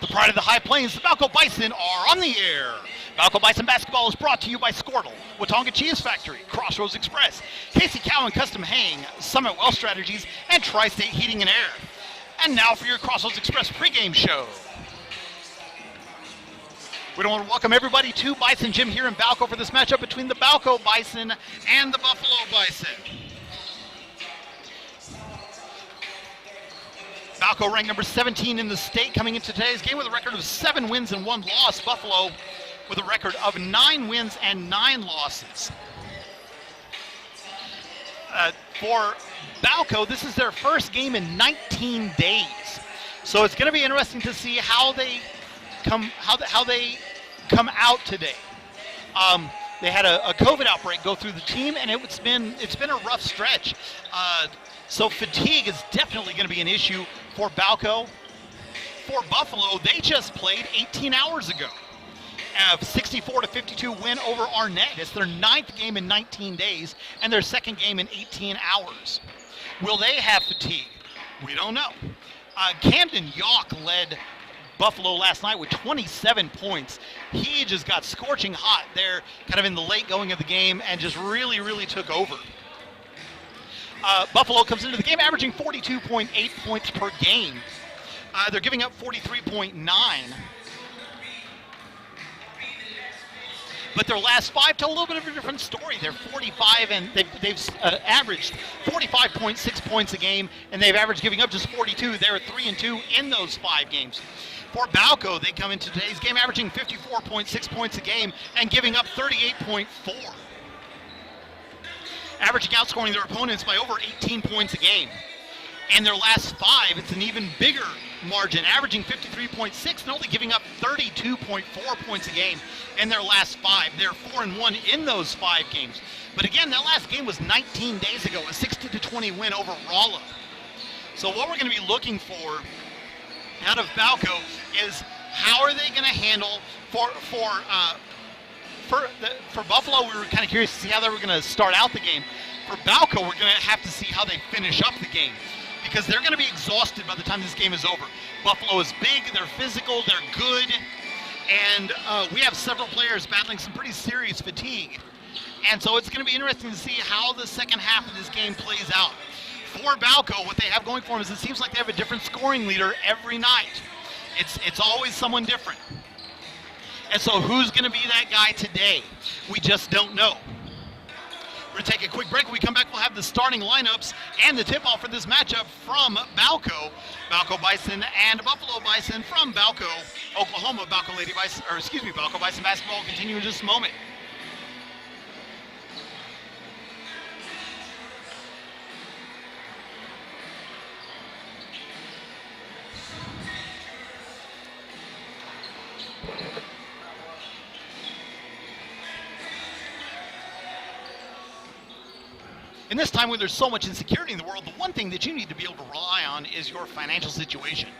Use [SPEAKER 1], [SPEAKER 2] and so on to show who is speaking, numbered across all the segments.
[SPEAKER 1] The pride of the High Plains, the Balko Bison are on the air. Balko Bison basketball is brought to you by Squirtle, Watonga Cheese Factory, Crossroads Express, Casey Cowan Custom Hang, Summit Well Strategies, and Tri-State Heating and Air. And now for your Crossroads Express pregame show. We want to welcome everybody to Bison Gym here in Balko for this matchup between the Balko Bison and the Buffalo Bison. Balko ranked number 17 in the state coming into today's game with a record of 7 wins and 1 loss. Buffalo with a record of 9 wins and 9 losses. For Balko, this is their first game in 19 days. So it's going to be interesting to see how they come out today. They had a COVID outbreak go through the team, and it's been a rough stretch. So fatigue is definitely going to be an issue for Balko. For Buffalo, they just played 18 hours ago. A 64-52 win over Arnett. It's their 9th game in 19 days and their 2nd game in 18 hours. Will they have fatigue? We don't know. Camden Yawk led Buffalo last night with 27 points. He just got scorching hot there kind of in the late going of the game and just really, really took over. Buffalo comes into the game averaging 42.8 points per game. They're giving up 43.9. But their last 5 tell a little bit of a different story. They're 45 and they've averaged 45.6 points a game, and they've averaged giving up just 42. They're 3-2 in those 5 games. For Balko, they come into today's game averaging 54.6 points a game and giving up 38.4. Averaging outscoring their opponents by over 18 points a game. And their last 5, it's an even bigger margin, averaging 53.6 and only giving up 32.4 points a game in their last 5. They're 4-1 in those 5 games. But again, that last game was 19 days ago, a 60-20 win over Rolla. So what we're going to be looking for out of Balko is how are they going to handle for Buffalo. We were kind of curious to see how they were going to start out the game. For Balko, we're going to have to see how they finish up the game, because they're going to be exhausted by the time this game is over. Buffalo is big, they're physical, they're good, and we have several players battling some pretty serious fatigue. And so it's going to be interesting to see how the second half of this game plays out. For Balko, what they have going for them is it seems like they have a different scoring leader every night. It's always someone different. And so who's going to be that guy today? We just don't know. We're going to take a quick break. When we come back, we'll have the starting lineups and the tip-off for this matchup from Balko Bison and Buffalo Bison from Balko, Oklahoma. Balko Bison basketball will continue in just a moment. In this time when there's so much insecurity in the world, the one thing that you need to be able to rely on is your financial situation.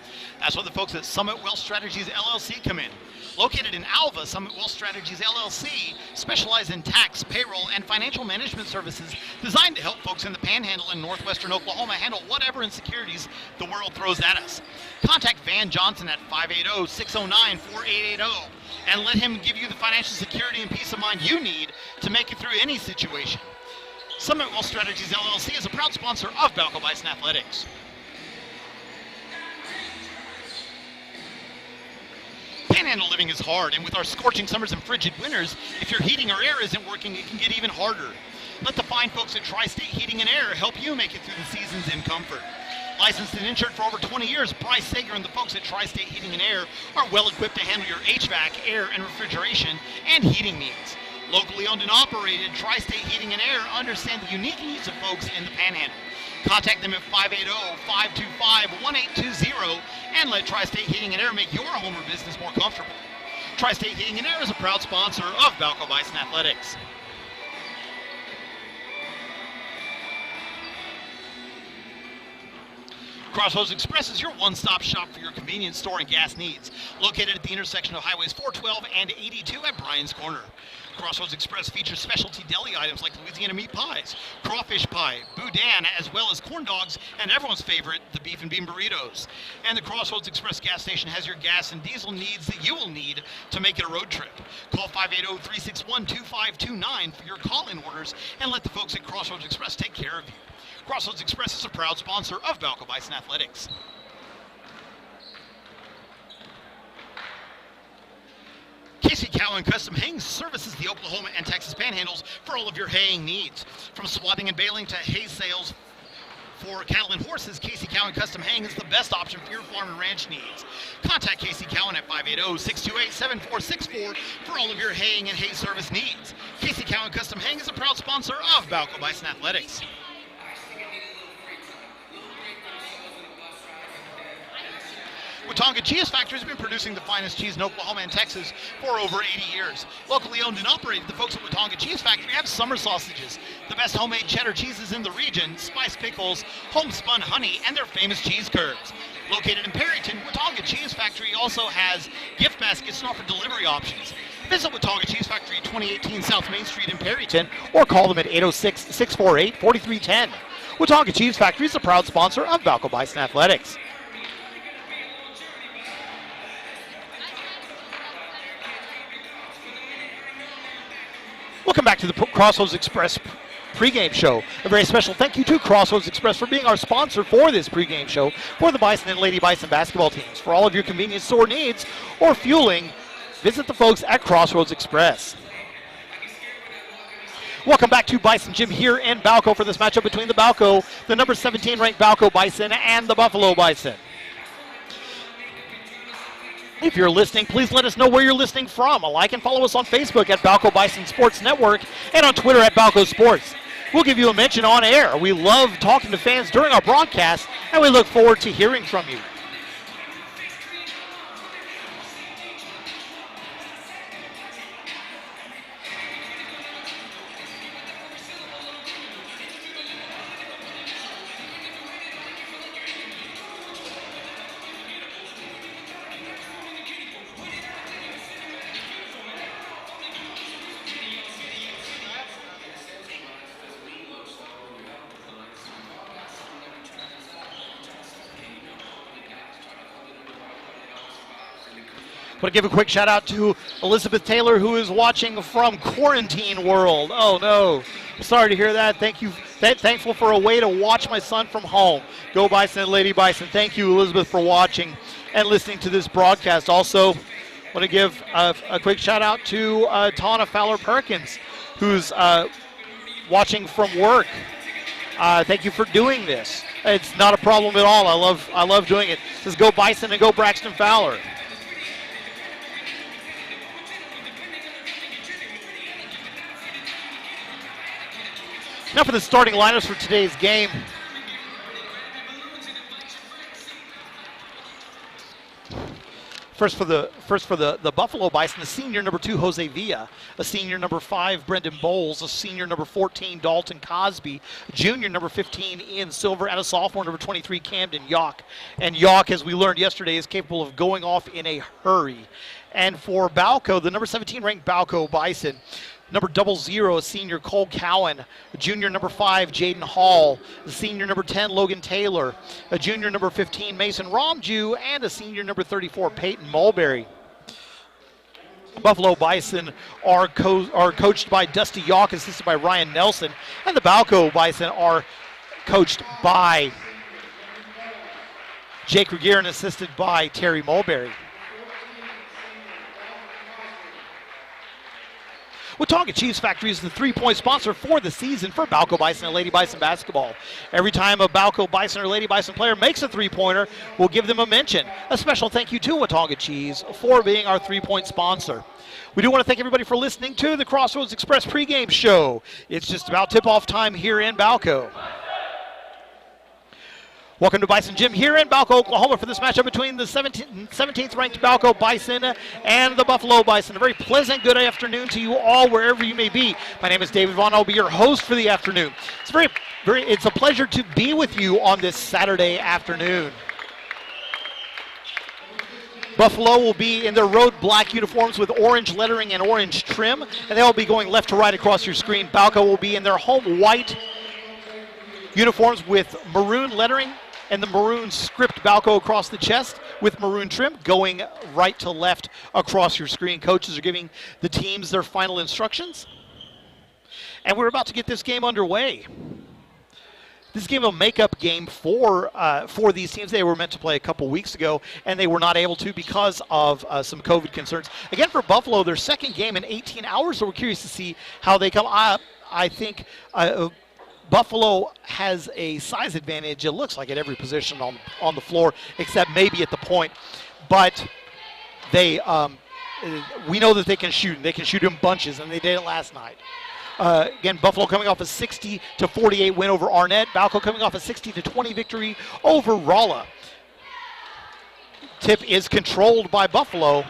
[SPEAKER 1] That's where the folks at Summit Wealth Strategies LLC come in. Located in Alva, Summit Wealth Strategies LLC specialize in tax, payroll, and financial management services designed to help folks in the Panhandle in northwestern Oklahoma handle whatever insecurities the world throws at us. Contact Van Johnson at 580-609-4880 and let him give you the financial security and peace of mind you need to make it through any situation. Summit Wealth Strategies LLC is a proud sponsor of Balko Bison Athletics. Panhandle living is hard, and with our scorching summers and frigid winters, if your heating or air isn't working, it can get even harder. Let the fine folks at Tri-State Heating and Air help you make it through the seasons in comfort. Licensed and insured for over 20 years, Bryce Sager and the folks at Tri-State Heating and Air are well equipped to handle your HVAC, air, and refrigeration and heating needs. Locally owned and operated, Tri-State Heating and Air understand the unique needs of folks in the Panhandle. Contact them at 580-525-1820 and let Tri-State Heating and Air make your home or business more comfortable. Tri-State Heating and Air is a proud sponsor of Balko Bison Athletics. Crossroads Express is your one-stop shop for your convenience store and gas needs, located at the intersection of Highways 412 and 82 at Bryan's Corner. Crossroads Express features specialty deli items like Louisiana meat pies, crawfish pie, boudin, as well as corn dogs, and everyone's favorite, the beef and bean burritos. And the Crossroads Express gas station has your gas and diesel needs that you will need to make it a road trip. Call 580-361-2529 for your call-in orders and let the folks at Crossroads Express take care of you. Crossroads Express is a proud sponsor of Balko Bison Athletics. Casey Cowan Custom Haying services the Oklahoma and Texas Panhandles for all of your haying needs. From swathing and baling to hay sales for cattle and horses, Casey Cowan Custom Haying is the best option for your farm and ranch needs. Contact Casey Cowan at 580-628-7464 for all of your haying and hay service needs. Casey Cowan Custom Haying is a proud sponsor of Balko Bison Athletics. Watonga Cheese Factory has been producing the finest cheese in Oklahoma and Texas for over 80 years. Locally owned and operated, the folks at Watonga Cheese Factory have summer sausages, the best homemade cheddar cheeses in the region, spice pickles, homespun honey, and their famous cheese curds. Located in Perryton, Watonga Cheese Factory also has gift baskets and offer delivery options. Visit Watonga Cheese Factory, 2018 South Main Street in Perryton, or call them at 806-648-4310. Watonga Cheese Factory is a proud sponsor of Balko Bison Athletics. Welcome back to the Crossroads Express pregame show. A very special thank you to Crossroads Express for being our sponsor for this pregame show for the Bison and Lady Bison basketball teams. For all of your convenience store needs or fueling, visit the folks at Crossroads Express. Welcome back to Bison Gym here in Balko for this matchup between the Balko, the number 17 ranked Balko Bison, and the Buffalo Bison. If you're listening, please let us know where you're listening from. Like and follow us on Facebook at Balko Bison Sports Network and on Twitter at Balko Sports. We'll give you a mention on air. We love talking to fans during our broadcast, and we look forward to hearing from you. Want to give a quick shout out to Elizabeth Taylor, who is watching from Quarantine World. Oh no, sorry to hear that. Thank you. Thankful for a way to watch my son from home. Go Bison and Lady Bison. Thank you, Elizabeth, for watching and listening to this broadcast. Also, want to give a quick shout out to Tana Fowler Perkins, who's watching from work. Thank you for doing this. It's not a problem at all. I love doing it. It says go Bison and go Braxton Fowler. Now for the starting lineups for today's game. First for the Buffalo Bison, the senior number 2, Jose Villa, a senior number 5, Brendan Bowles, a senior number 14, Dalton Cosby, junior number 15, Ian Silver, and a sophomore number 23, Camden Yock. And Yock, as we learned yesterday, is capable of going off in a hurry. And for Balko, the number 17 ranked Balko Bison, number 00, a senior, Cole Cowan, a junior number 5, Jaden Hall, the senior number 10, Logan Taylor, a junior number 15, Mason Romju, and a senior number 34, Peyton Mulberry. Buffalo Bison are coached by Dusty Yock, assisted by Ryan Nelson, and the Balko Bison are coached by Jake Regier and assisted by Terry Mulberry. Watonga Cheese Factory is the three-point sponsor for the season for Balko Bison and Lady Bison basketball. Every time a Balko Bison or Lady Bison player makes a three-pointer, we'll give them a mention. A special thank you to Watonga Cheese for being our three-point sponsor. We do want to thank everybody for listening to the Crossroads Express pregame show. It's just about tip-off time here in Balko. Welcome to Bison Gym here in Balko, Oklahoma for this matchup between the 17th ranked Balko Bison and the Buffalo Bison. A very pleasant good afternoon to you all wherever you may be. My name is David Vaughn. I'll be your host for the afternoon. It's a pleasure to be with you on this Saturday afternoon.
[SPEAKER 2] Buffalo will be in their road black uniforms with orange lettering and orange trim, and they'll be going left to right across your screen. Balko will be in their home white uniforms with maroon lettering and the maroon script Balko across the chest with maroon trim, going right to left across your screen. Coaches are giving the teams their final instructions, and we're about to get this game underway. This game is a makeup game for these teams. They were meant to play a couple weeks ago, and they were not able to because of some COVID concerns. Again, for Buffalo, their second game in 18 hours, so we're curious to see how they come. I think Buffalo has a size advantage, it looks like, at every position on the floor, except maybe at the point. But they, we know that they can shoot, and they can shoot in bunches, and they did it last night. Again, Buffalo coming off a 60-48 win over Arnett. Balko coming off a 60-20 victory over Rolla. Tip is controlled by Buffalo.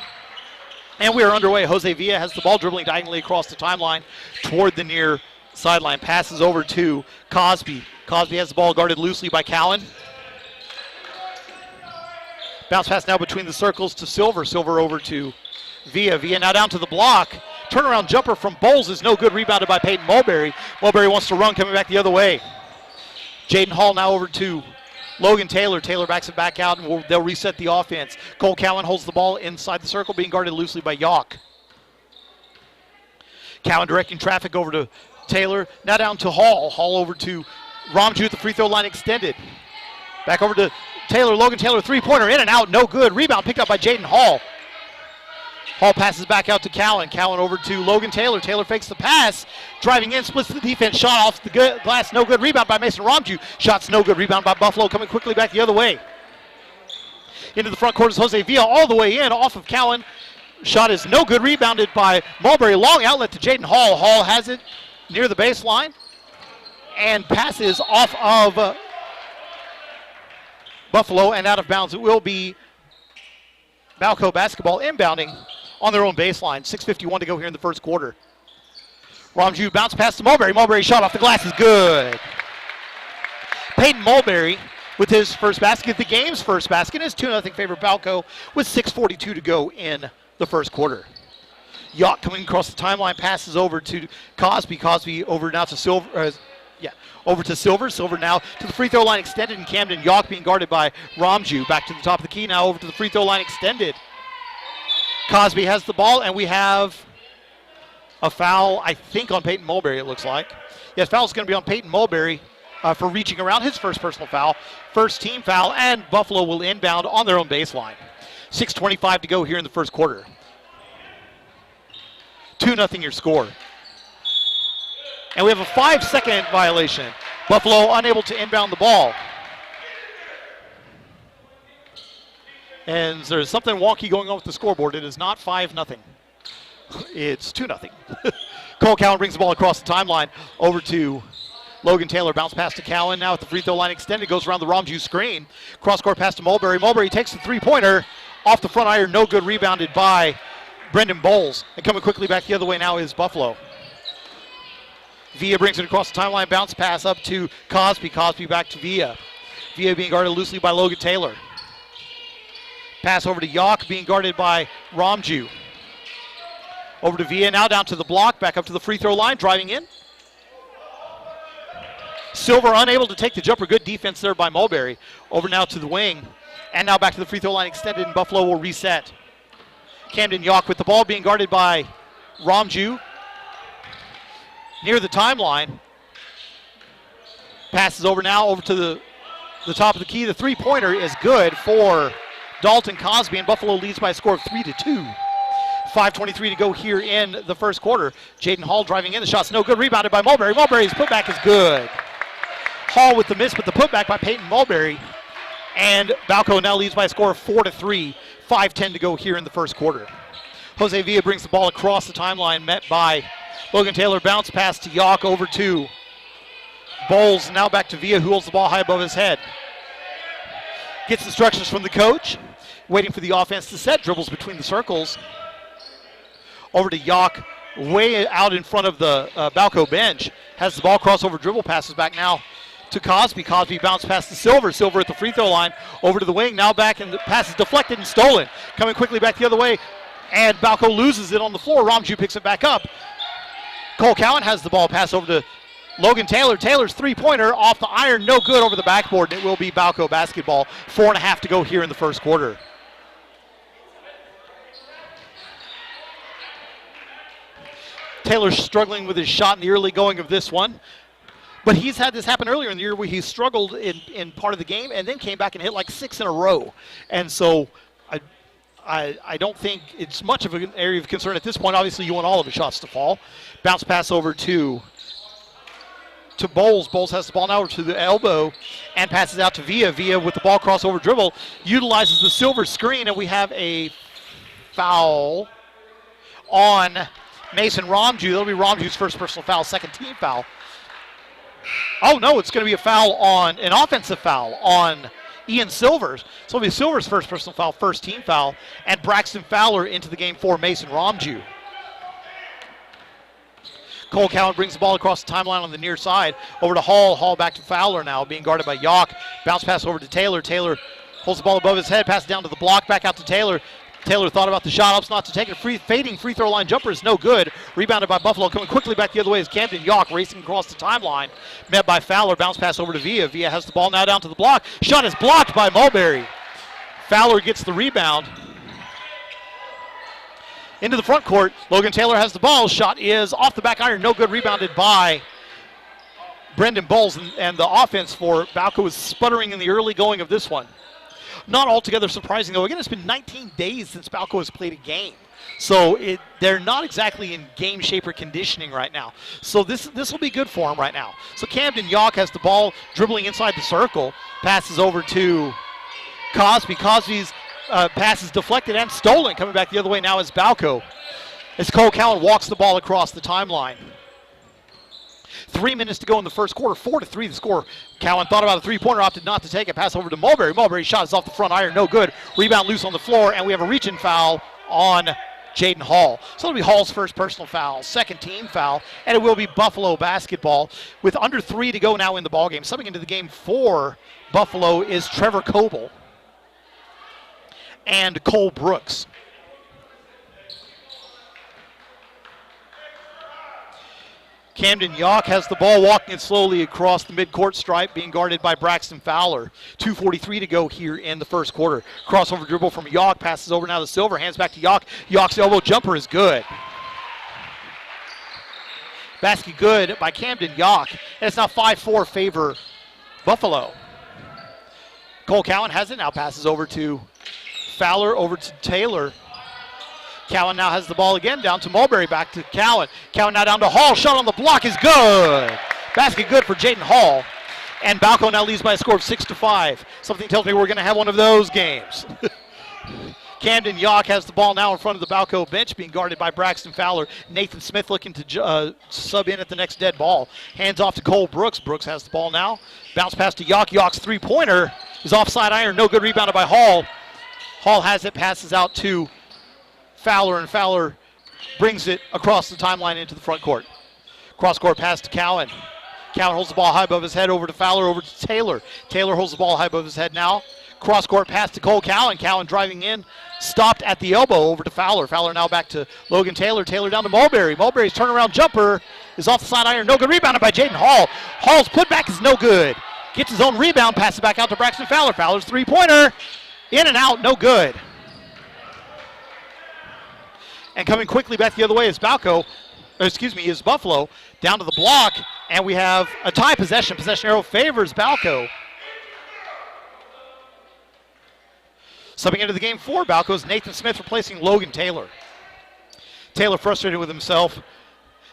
[SPEAKER 2] And we are underway. Jose Villa has the ball, dribbling diagonally across the timeline toward the near sideline. Passes over to Cosby. Cosby has the ball guarded loosely by Cowan. Bounce pass now between the circles to Silver. Silver over to Villa. Villa now down to the block. Turnaround jumper from Bowles is no good, rebounded by Peyton Mulberry. Mulberry wants to run, coming back the other way. Jaden Hall now over to Logan Taylor. Taylor backs it back out, and they'll reset the offense. Cole Cowan holds the ball inside the circle, being guarded loosely by Yawk. Cowan directing traffic over to Taylor. Now down to Hall. Hall over to Ramju at the free throw line extended. Back over to Taylor. Logan Taylor, three-pointer in and out, no good. Rebound picked up by Jaden Hall. Hall passes back out to Cowan. Cowan over to Logan Taylor. Taylor fakes the pass. Driving in, splits the defense. Shot off the glass. No good. Rebound by Mason Ramju. Shots no good. Rebound by Buffalo. Coming quickly back the other way. Into the front court is Jose Villa all the way in. Off of Cowan. Shot is no good. Rebounded by Mulberry. Long outlet to Jaden Hall. Hall has it near the baseline. And passes off of Buffalo and out of bounds. It will be Balko basketball inbounding on their own baseline. 6:51 to go here in the first quarter. Ramju bounce pass to Mulberry. Mulberry shot off the glass is good. Peyton Mulberry with his first basket. The game's first basket is 2-0 favor Balko with 6:42 to go in the first quarter. Yacht coming across the timeline, passes over to Cosby. Cosby over now to Silver. Over to Silver. Silver now to the free throw line extended, and Camden Yawk being guarded by Ramju. Back to the top of the key now, over to the free throw line extended. Cosby has the ball, and we have a foul, I think, on Peyton Mulberry, it looks like. Yes, foul is going to be on Peyton Mulberry for reaching around, his first personal foul. First team foul, and Buffalo will inbound on their own baseline. 6:25 to go here in the first quarter. 2-0 your score. And we have a 5-second violation. Buffalo unable to inbound the ball. And there's something wonky going on with the scoreboard. It is not 5-0. It's 2-0. Cole Cowan brings the ball across the timeline over to Logan Taylor. Bounce pass to Cowan. Now at the free throw line extended. Goes around the Ramju screen. Cross-court pass to Mulberry. Mulberry takes the three-pointer. Off the front iron. No good. Rebounded by Brendan Bowles. And coming quickly back the other way now is Buffalo. Villa brings it across the timeline. Bounce pass up to Cosby. Cosby back to Villa. Villa being guarded loosely by Logan Taylor. Pass over to Yawk, being guarded by Ramju. Over to Villa, now down to the block, back up to the free throw line, driving in. Silver unable to take the jumper. Good defense there by Mulberry. Over now to the wing, and now back to the free throw line extended, and Buffalo will reset. Camden Yawk with the ball, being guarded by Ramju. Near the timeline. Passes over now, over to the top of the key. The three-pointer is good for Dalton Cosby, and Buffalo leads by a score of 3-2. 5:23 to go here in the first quarter. Jaden Hall driving in. The shot's no good. Rebounded by Mulberry. Mulberry's putback is good. Hall with the miss, but the putback by Peyton Mulberry. And Balko now leads by a score of 4-3. 5:10 to go here in the first quarter. Jose Villa brings the ball across the timeline, met by Logan Taylor. Bounce pass to Yawk, over to Bowles. Now back to Villa, who holds the ball high above his head. Gets instructions from the coach. Waiting for the offense to set. Dribbles between the circles. Over to Yawk, way out in front of the Balko bench. Has the ball, crossover dribble, passes back now to Cosby. Cosby bounced past to Silver. Silver at the free throw line, over to the wing. Now back, and the pass is deflected and stolen. Coming quickly back the other way, and Balko loses it on the floor. Ramju picks it back up. Cole Cowan has the ball. Pass over to Logan Taylor. Taylor's three-pointer off the iron, no good, over the backboard, and it will be Balko basketball. 4.5 to go here in the first quarter. Taylor's struggling with his shot in the early going of this one. But he's had this happen earlier in the year where he struggled in part of the game and then came back and hit like 6 in a row. And so I don't think it's much of an area of concern at this point. Obviously, you want all of his shots to fall. Bounce pass over to Bowles. Bowles has the ball now over to the elbow and passes out to Villa. Villa with the ball crossover dribble utilizes the Silver screen, and we have a foul on Mason Ramju. That'll be Ramju's first personal foul, second team foul. Oh, no, it's going to be a foul on, an offensive foul on Ian Silvers. So it'll be Silver's first personal foul, first team foul, and Braxton Fowler into the game for Mason Ramju. Cole Cowan brings the ball across the timeline on the near side. Over to Hall. Hall back to Fowler now, being guarded by Yock. Bounce pass over to Taylor. Taylor holds the ball above his head, passes down to the block, back out to Taylor. Taylor thought about the shot, opts not to take it. Fading free throw line jumper is no good. Rebounded by Buffalo. Coming quickly back the other way is Camden Yock, racing across the timeline. Met by Fowler. Bounce pass over to Villa. Villa has the ball now down to the block. Shot is blocked by Mulberry. Fowler gets the rebound. Into the front court. Logan Taylor has the ball. Shot is off the back iron. No good. Rebounded by Brendan Bowles. And the offense for Balko is sputtering in the early going of this one. Not altogether surprising, though. Again, it's been 19 days since Balko has played a game. So they're not exactly in game shape or conditioning right now. So this will be good for them right now. So Camden Yock has the ball dribbling inside the circle. Passes over to Cosby. Cosby's pass is deflected and stolen. Coming back the other way now is Balko. As Cole Cowan walks the ball across the timeline. 3 minutes to go in the first quarter. 4-3 the score. Cowan thought about a three-pointer, opted not to take it. Pass over to Mulberry. Mulberry's shot is off the front iron, no good. Rebound loose on the floor, and we have a reach-in foul on Jaden Hall. So it'll be Hall's first personal foul, second team foul, and it will be Buffalo basketball with under 3 to go now in the ballgame. Subbing into the game for Buffalo is Trevor Coble and Cole Brooks. Camden Yock has the ball, walking it slowly across the midcourt stripe, being guarded by Braxton Fowler. 2:43 to go here in the first quarter. Crossover dribble from Yock, passes over now to Silver, hands back to Yock. Yock's elbow jumper is good. Basket good by Camden Yock, and it's now 5-4 favor Buffalo. Cole Cowan has it, now passes over to Fowler, over to Taylor. Cowan now has the ball again, down to Mulberry, back to Cowan. Cowan now down to Hall, shot on the block is good. Basket good for Jaden Hall. And Balko now leads by a score of 6-5. Something tells me we're going to have one of those games. Camden Yock has the ball now in front of the Balko bench, being guarded by Braxton Fowler. Nathan Smith looking to sub in at the next dead ball. Hands off to Cole Brooks. Brooks has the ball now. Bounce pass to Yock. Yock's three-pointer is offside iron. No good, rebounded by Hall. Hall has it, passes out to Fowler, and Fowler brings it across the timeline into the front court. Cross-court pass to Cowan. Cowan holds the ball high above his head, over to Fowler, over to Taylor. Taylor holds the ball high above his head now. Cross-court pass to Cole Cowan. Cowan driving in, stopped at the elbow, over to Fowler. Fowler now back to Logan Taylor. Taylor down to Mulberry. Mulberry's turnaround jumper is off the side iron. No good, rebounded by Jaden Hall. Hall's putback is no good. Gets his own rebound, passes back out to Braxton Fowler. Fowler's three-pointer, in and out, no good. And coming quickly back the other way is is Buffalo, down to the block, and we have a tie possession. Possession arrow favors Balko. Subbing into the game for Balko is Nathan Smith replacing Logan Taylor. Taylor frustrated with himself.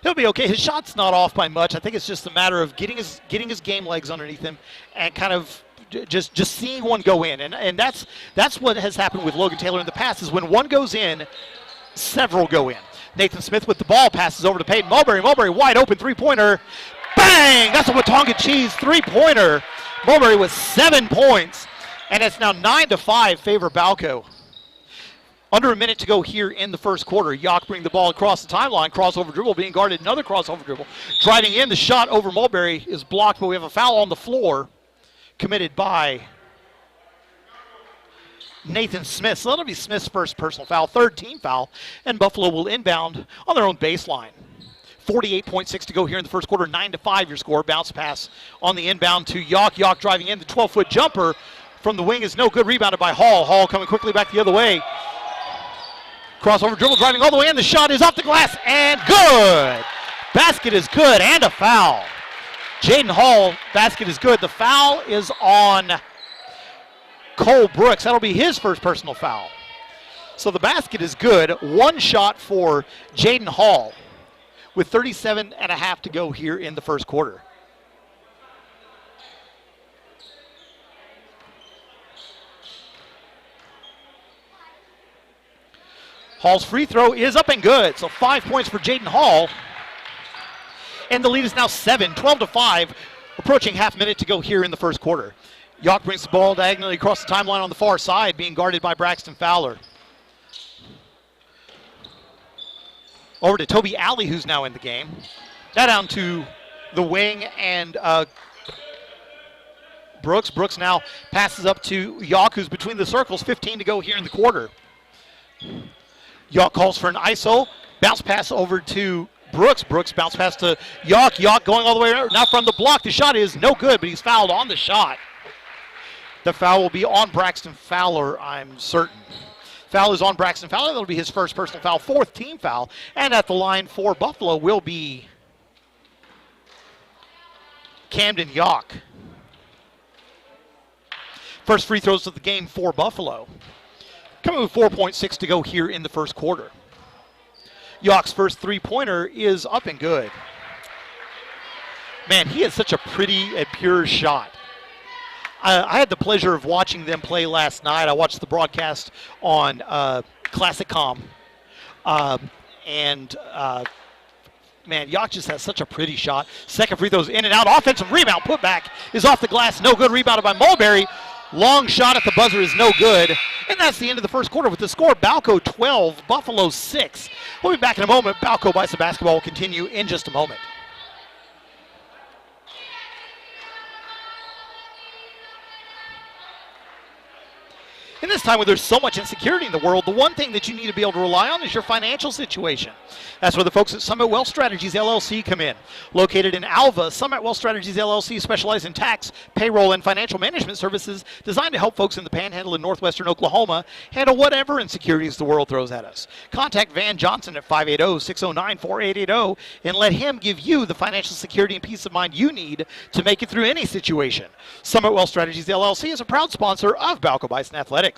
[SPEAKER 2] He'll be okay. His shot's not off by much. I think it's just a matter of getting his game legs underneath him and kind of just seeing one go in. And that's what has happened with Logan Taylor in the past, is when one goes in, several go in. Nathan Smith with the ball, passes over to Peyton Mulberry. Mulberry wide open three-pointer. Bang! That's a Watonga Cheese three-pointer. Mulberry with 7 points, and it's now 9-5 favor Balko. Under a minute to go here in the first quarter. Yock bring the ball across the timeline. Crossover dribble being guarded. Another crossover dribble. Driving in. The shot over Mulberry is blocked, but we have a foul on the floor committed by Nathan Smith. So that'll be Smith's first personal foul, third team foul, and Buffalo will inbound on their own baseline. 48.6 to go here in the first quarter, 9-5 your score. Bounce pass on the inbound to Yock. Yock driving in. The 12-foot jumper from the wing is no good. Rebounded by Hall. Hall coming quickly back the other way. Crossover dribble driving all the way in. The shot is off the glass and good. Basket is good and a foul. Jaden Hall, basket is good. The foul is on Cole Brooks. That'll be his first personal foul. So the basket is good. One shot for Jaden Hall with 37.5 to go here in the first quarter. Hall's free throw is up and good. So 5 points for Jaden Hall. And the lead is now 7, 12-5, approaching half minute to go here in the first quarter. Yock brings the ball diagonally across the timeline on the far side, being guarded by Braxton Fowler. Over to Toby Alley, who's now in the game. Now down to the wing and Brooks. Brooks now passes up to Yock, who's between the circles. 15 to go here in the quarter. Yock calls for an ISO. Bounce pass over to Brooks. Brooks bounce pass to Yock. Yock going all the way around. Now from the block. The shot is no good, but he's fouled on the shot. The foul will be on Braxton Fowler, I'm certain. Foul is on Braxton Fowler. That'll be his first personal foul, fourth team foul. And at the line for Buffalo will be Camden Yock. First free throws of the game for Buffalo. Coming with 4.6 to go here in the first quarter. Yock's first three-pointer is up and good. Man, he has such a pretty and pure shot. I had the pleasure of watching them play last night. I watched the broadcast on Classic.com. Man, Yock just has such a pretty shot. Second free throws in and out. Offensive rebound. Putback is off the glass. No good. Rebounded by Mulberry. Long shot at the buzzer is no good. And that's the end of the first quarter with the score. Balko 12, Buffalo 6. We'll be back in a moment. Balko Bison basketball will continue in just a moment. In this time where there's so much insecurity in the world, the one thing that you need to be able to rely on is your financial situation. That's where the folks at Summit Wealth Strategies LLC come in. Located in Alva, Summit Wealth Strategies LLC specializes in tax, payroll, and financial management services designed to help folks in the Panhandle in northwestern Oklahoma handle whatever insecurities the world throws at us. Contact Van Johnson at 580-609-4880 and let him give you the financial security and peace of mind you need to make it through any situation. Summit Wealth Strategies LLC is a proud sponsor of Balko Bison Athletics.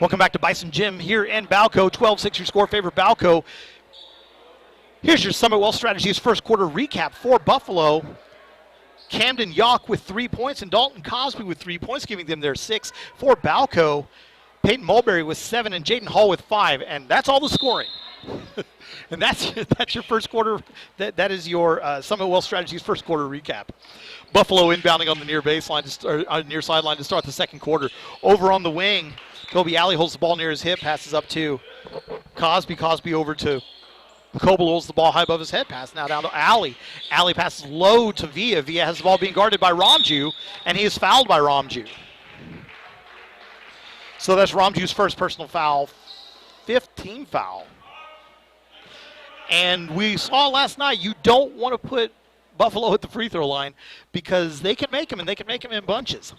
[SPEAKER 2] Welcome back to Bison Gym here in Balko. 12-6 your score, favor Balko. Here's your Summit Wealth Strategies first quarter recap for Buffalo. Camden Yock with 3 points and Dalton Cosby with 3 points, giving them their 6. For Balko, Peyton Mulberry with 7 and Jaden Hall with 5, and that's all the scoring. And that's your first quarter. That is your Summit Wealth Strategies first quarter recap. Buffalo inbounding on the near baseline, near sideline to start the second quarter. Over on the wing, Toby Alley holds the ball near his hip, passes up to Cosby. Cosby over to Coble, holds the ball high above his head. Pass now down to Alley. Alley passes low to Villa. Villa has the ball being guarded by Ramju, and he is fouled by Ramju. So that's Ramju's first personal foul, 5th team foul. And we saw last night, you don't want to put Buffalo at the free throw line because they can make them, and they can make them in bunches.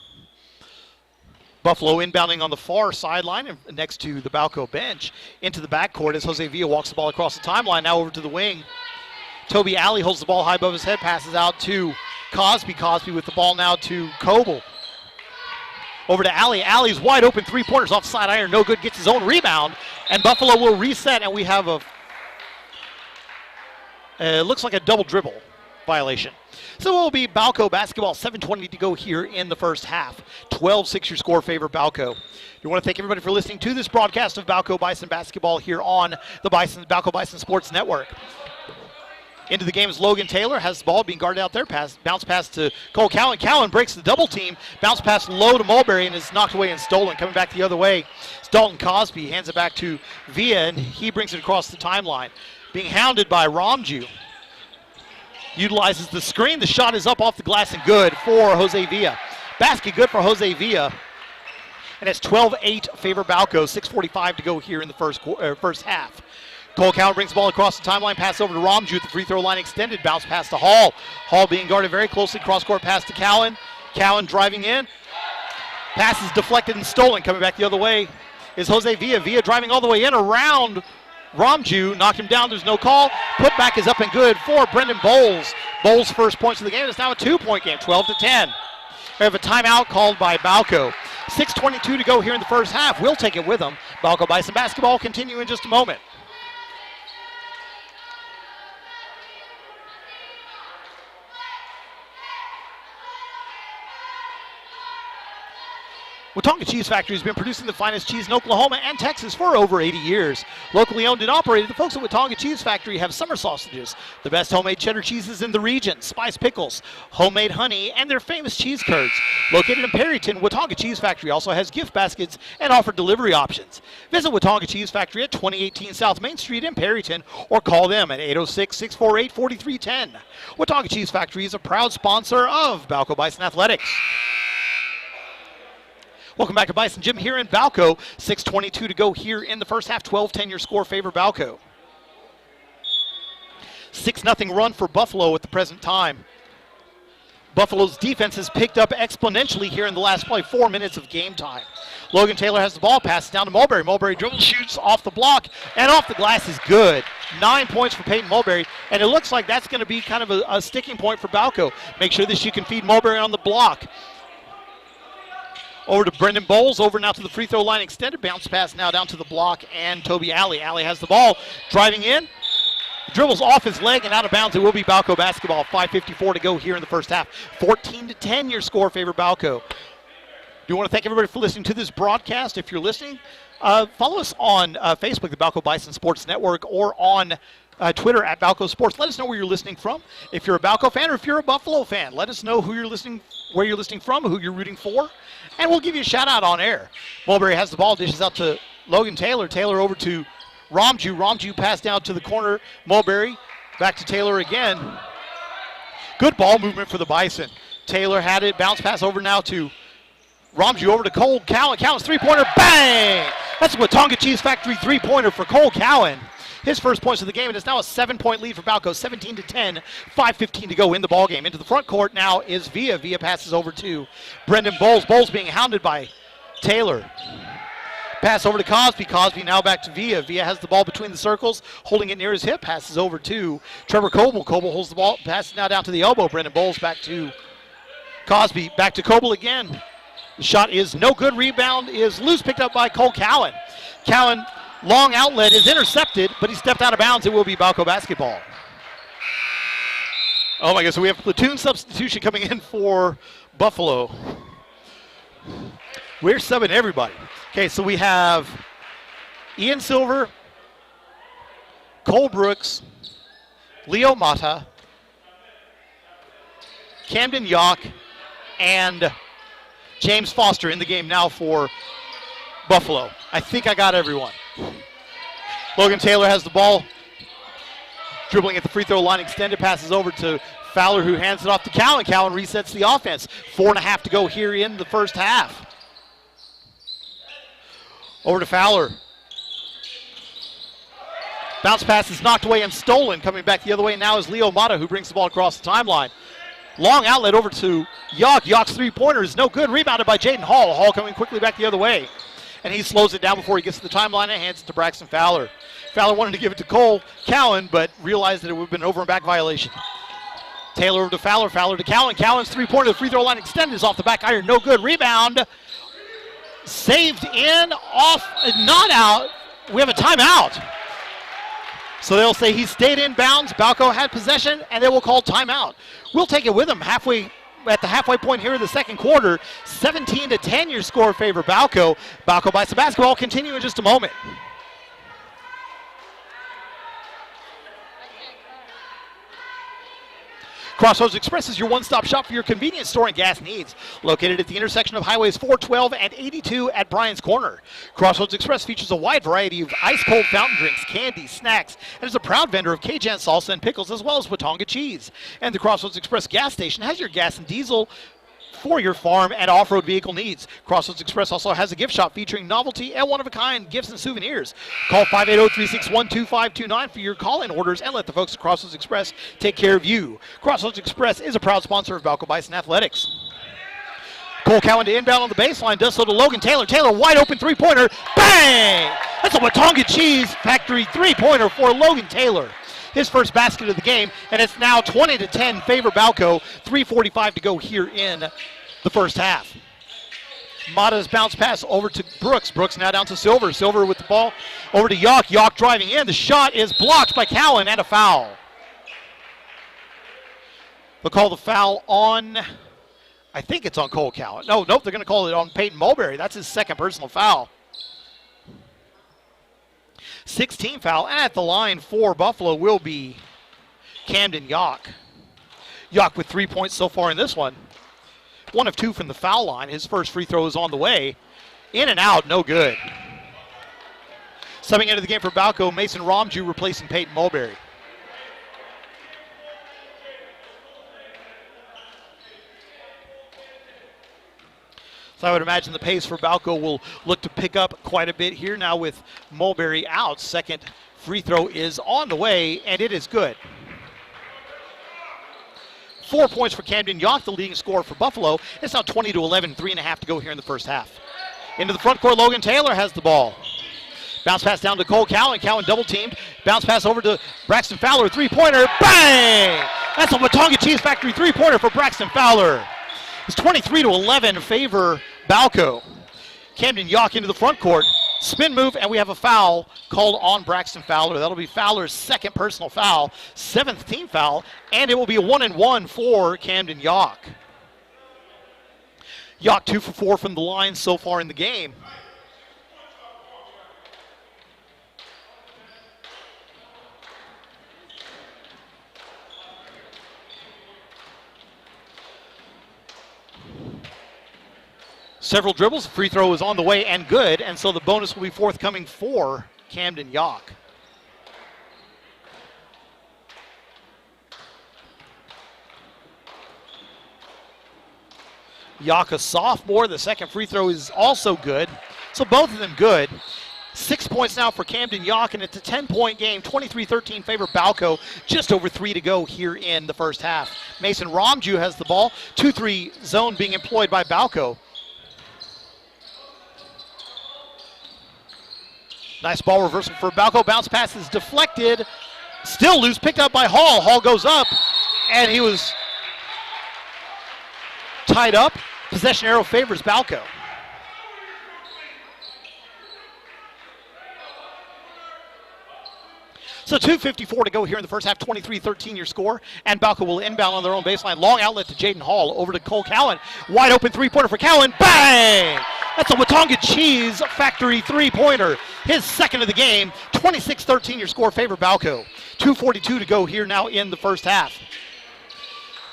[SPEAKER 2] Buffalo inbounding on the far sideline and next to the Balko bench into the backcourt as Jose Villa walks the ball across the timeline. Now over to the wing. Toby Alley holds the ball high above his head, passes out to Cosby. Cosby with the ball now to Coble. Over to Alley. Alley's wide open, 3-pointers off side iron. No good, gets his own rebound. And Buffalo will reset, and we have it looks like a double dribble violation. So it will be Balko basketball, 7:20 to go here in the first half. 12-6 your score, favor Balko. We want to thank everybody for listening to this broadcast of Balko Bison basketball here on the Balko Bison Sports Network. Into the game is Logan Taylor, has the ball being guarded out there. Bounce pass to Cole Cowan. Cowan breaks the double team. Bounce pass low to Mulberry and is knocked away and stolen. Coming back the other way, it's Dalton Cosby. Hands it back to Villa, and he brings it across the timeline. Being hounded by Ramju. Utilizes the screen. The shot is up off the glass and good for Jose Villa. Basket good for Jose Villa. And it's 12-8 favor Balko. 6:45 to go here in the first half. Cole Cowan brings the ball across the timeline. Pass over to Ramju at the free throw line extended. Bounce pass to Hall. Hall being guarded very closely. Cross-court pass to Cowan. Cowan driving in. Pass is deflected and stolen. Coming back the other way is Jose Villa. Villa driving all the way in around Ramju. Knocked him down. There's no call. Putback is up and good for Brendan Bowles. Bowles' first points of the game. It's now a 2-point game, 12-10. We have a timeout called by Balko. 6:22 to go here in the first half. We'll take it with them. Balko Bison basketball continue in just a moment. Watonga Cheese Factory has been producing the finest cheese in Oklahoma and Texas for over 80 years. Locally owned and operated, the folks at Watonga Cheese Factory have summer sausages, the best homemade cheddar cheeses in the region, spice pickles, homemade honey, and their famous cheese curds. Located in Perryton, Watonga Cheese Factory also has gift baskets and offer delivery options. Visit Watonga Cheese Factory at 2018 South Main Street in Perryton or call them at 806-648-4310. Watonga Cheese Factory is a proud sponsor of Balko Bison Athletics. Welcome back to Bison Gym here in Balko. 6:22 to go here in the first half. 12-10 your score favor Balko. 6-0 run for Buffalo at the present time. Buffalo's defense has picked up exponentially here in the last probably 4 minutes of game time. Logan Taylor has the ball, passes down to Mulberry. Mulberry dribbles, shoots off the block, and off the glass is good. 9 points for Peyton Mulberry, and it looks like that's going to be kind of a sticking point for Balko. Make sure that you can feed Mulberry on the block. Over to Brendan Bowles, over now to the free throw line, extended bounce pass now down to the block, and Toby Alley. Alley has the ball, driving in, dribbles off his leg and out of bounds. It will be Balko basketball. 5:54 to go here in the first half. 14-10 your score favor Balko. Do want to thank everybody for listening to this broadcast. If you're listening, follow us on Facebook, the Balko Bison Sports Network, or on Twitter at Balko Sports. Let us know where you're listening from. If you're a Balko fan or if you're a Buffalo fan, let us know who you're listening, where you're listening from, who you're rooting for, and we'll give you a shout out on air. Mulberry has the ball, dishes out to Logan Taylor. Taylor over to Ramju. Ramju pass down to the corner. Mulberry back to Taylor again. Good ball movement for the Bison. Taylor had it. Bounce pass over now to Ramju, over to Cole Cowan. Cowan's three-pointer. Bang! That's a Watonga Cheese Factory three-pointer for Cole Cowan. His first points of the game. It is now a 7-point lead for Balko. 17-10. 5:15 to go in the ballgame. Into the front court now is Villa. Villa passes over to Brendan Bowles. Bowles being hounded by Taylor. Pass over to Cosby. Cosby now back to Villa. Villa has the ball between the circles, holding it near his hip. Passes over to Trevor Coble. Coble holds the ball. Passes now down to the elbow. Brendan Bowles back to Cosby. Back to Coble again. The shot is no good. Rebound is loose, picked up by Cole Cowan. Cowan, long outlet, is intercepted, but he stepped out of bounds. It will be Balko basketball. Oh my gosh, so we have platoon substitution coming in for Buffalo. We're subbing everybody. Okay, so we have Ian Silver, Cole Brooks, Leo Mata, Camden Yock, and James Foster in the game now for Buffalo. I think I got everyone. Logan Taylor has the ball, dribbling at the free throw line, extended, passes over to Fowler, who hands it off to Cowan. Cowan resets the offense. 4.5 to go here in the first half. Over to Fowler. Bounce pass is knocked away and stolen. Coming back the other way now is Leo Mata, who brings the ball across the timeline. Long outlet over to Yock. Yock's three-pointer is no good. Rebounded by Jaden Hall. Hall coming quickly back the other way. And he slows it down before he gets to the timeline and hands it to Braxton Fowler. Fowler wanted to give it to Cole Cowan, but realized that it would have been an over and back violation. Taylor over to Fowler. Fowler to Cowan. Cowan's three-pointer, the free throw line extended, is off the back iron. No good. Rebound. Saved in, off, not out. We have a timeout. So they'll say he stayed in bounds. Balko had possession, and they will call timeout. We'll take it with them halfway at the halfway point here in the second quarter. 17-10 your score in favor Balko. Balko Bison basketball continue in just a moment. Crossroads Express is your one-stop shop for your convenience store and gas needs. Located at the intersection of highways 412 and 82 at Bryan's Corner. Crossroads Express features a wide variety of ice-cold fountain drinks, candy, snacks, and is a proud vendor of Cajun salsa and pickles as well as Watauga cheese. And the Crossroads Express gas station has your gas and diesel for your farm and off-road vehicle needs. Crossroads Express also has a gift shop featuring novelty and one-of-a-kind gifts and souvenirs. Call 580-361-2529 for your call-in orders and let the folks at Crossroads Express take care of you. Crossroads Express is a proud sponsor of Balko Bison Athletics. Cole Cowan to inbound on the baseline, does so to Logan Taylor. Taylor wide open three-pointer, bang! That's a Watauga Cheese Factory three-pointer for Logan Taylor. His first basket of the game, and it's now 20-10 favor Balko. 3:45 to go here in the first half. Mata's bounce pass over to Brooks. Brooks now down to Silver. Silver with the ball over to Yock. Yock driving in. The shot is blocked by Cowan and a foul. They'll call the foul on, I think it's on Cole Cowan. Nope, they're going to call it on Peyton Mulberry. That's his second personal foul. 16 foul, and at the line for Buffalo will be Camden Yock. Yock with 3 points so far in this one. 1 of 2 from the foul line. His first free throw is on the way. In and out, no good. Subbing into the game for Balko, Mason Romju replacing Peyton Mulberry. So I would imagine the pace for Balko will look to pick up quite a bit here now with Mulberry out. Second free throw is on the way, and it is good. 4 points for Camden Yock, the leading scorer for Buffalo. It's now 20-11, 3.5 to go here in the first half. Into the front court, Logan Taylor has the ball. Bounce pass down to Cole Cowan. Cowan double teamed. Bounce pass over to Braxton Fowler. Three-pointer. Bang! That's a Watauga Cheese Factory three-pointer for Braxton Fowler. It's 23-11 favor Balko. Camden Yock into the front court. Spin move, and we have a foul called on Braxton Fowler. That'll be Fowler's second personal foul, 7th team foul, and it will be a 1-and-1 for Camden Yock. Yock 2 for 4 from the line so far in the game. Several dribbles, free throw is on the way and good, and so the bonus will be forthcoming for Camden Yock. Yock, a sophomore, the second free throw is also good, so both of them good. 6 points now for Camden Yock, and it's a 10-point game, 23-13 favor Balko, just over 3 to go here in the first half. Mason Romju has the ball, 2-3 zone being employed by Balko. Nice ball reversal for Balko. Bounce pass is deflected. Still loose. Picked up by Hall. Hall goes up, and he was tied up. Possession arrow favors Balko. So 2:54 to go here in the first half, 23-13 your score, and Balko will inbound on their own baseline. Long outlet to Jaden Hall, over to Cole Cowan. Wide open three-pointer for Cowan. Bang! That's a Watauga Cheese Factory three-pointer. His second of the game, 26-13 your score, favor Balko. 2:42 to go here now in the first half.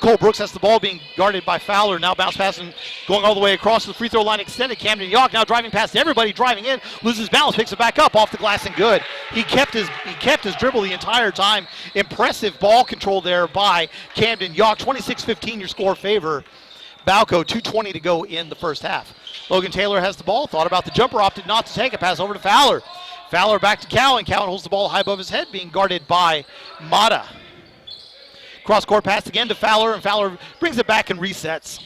[SPEAKER 2] Cole Brooks has the ball being guarded by Fowler. Now bounce passing, going all the way across the free throw line extended. Camden Yock now driving past everybody, driving in, loses balance, picks it back up off the glass and good. He kept his dribble the entire time. Impressive ball control there by Camden Yock. 26-15 your score, favor Balko. 2:20 to go in the first half. Logan Taylor has the ball, thought about the jumper, opted not to take it. Pass over to Fowler. Fowler back to Cowan. Cowan holds the ball high above his head, being guarded by Mata. Cross-court pass again to Fowler, and Fowler brings it back and resets.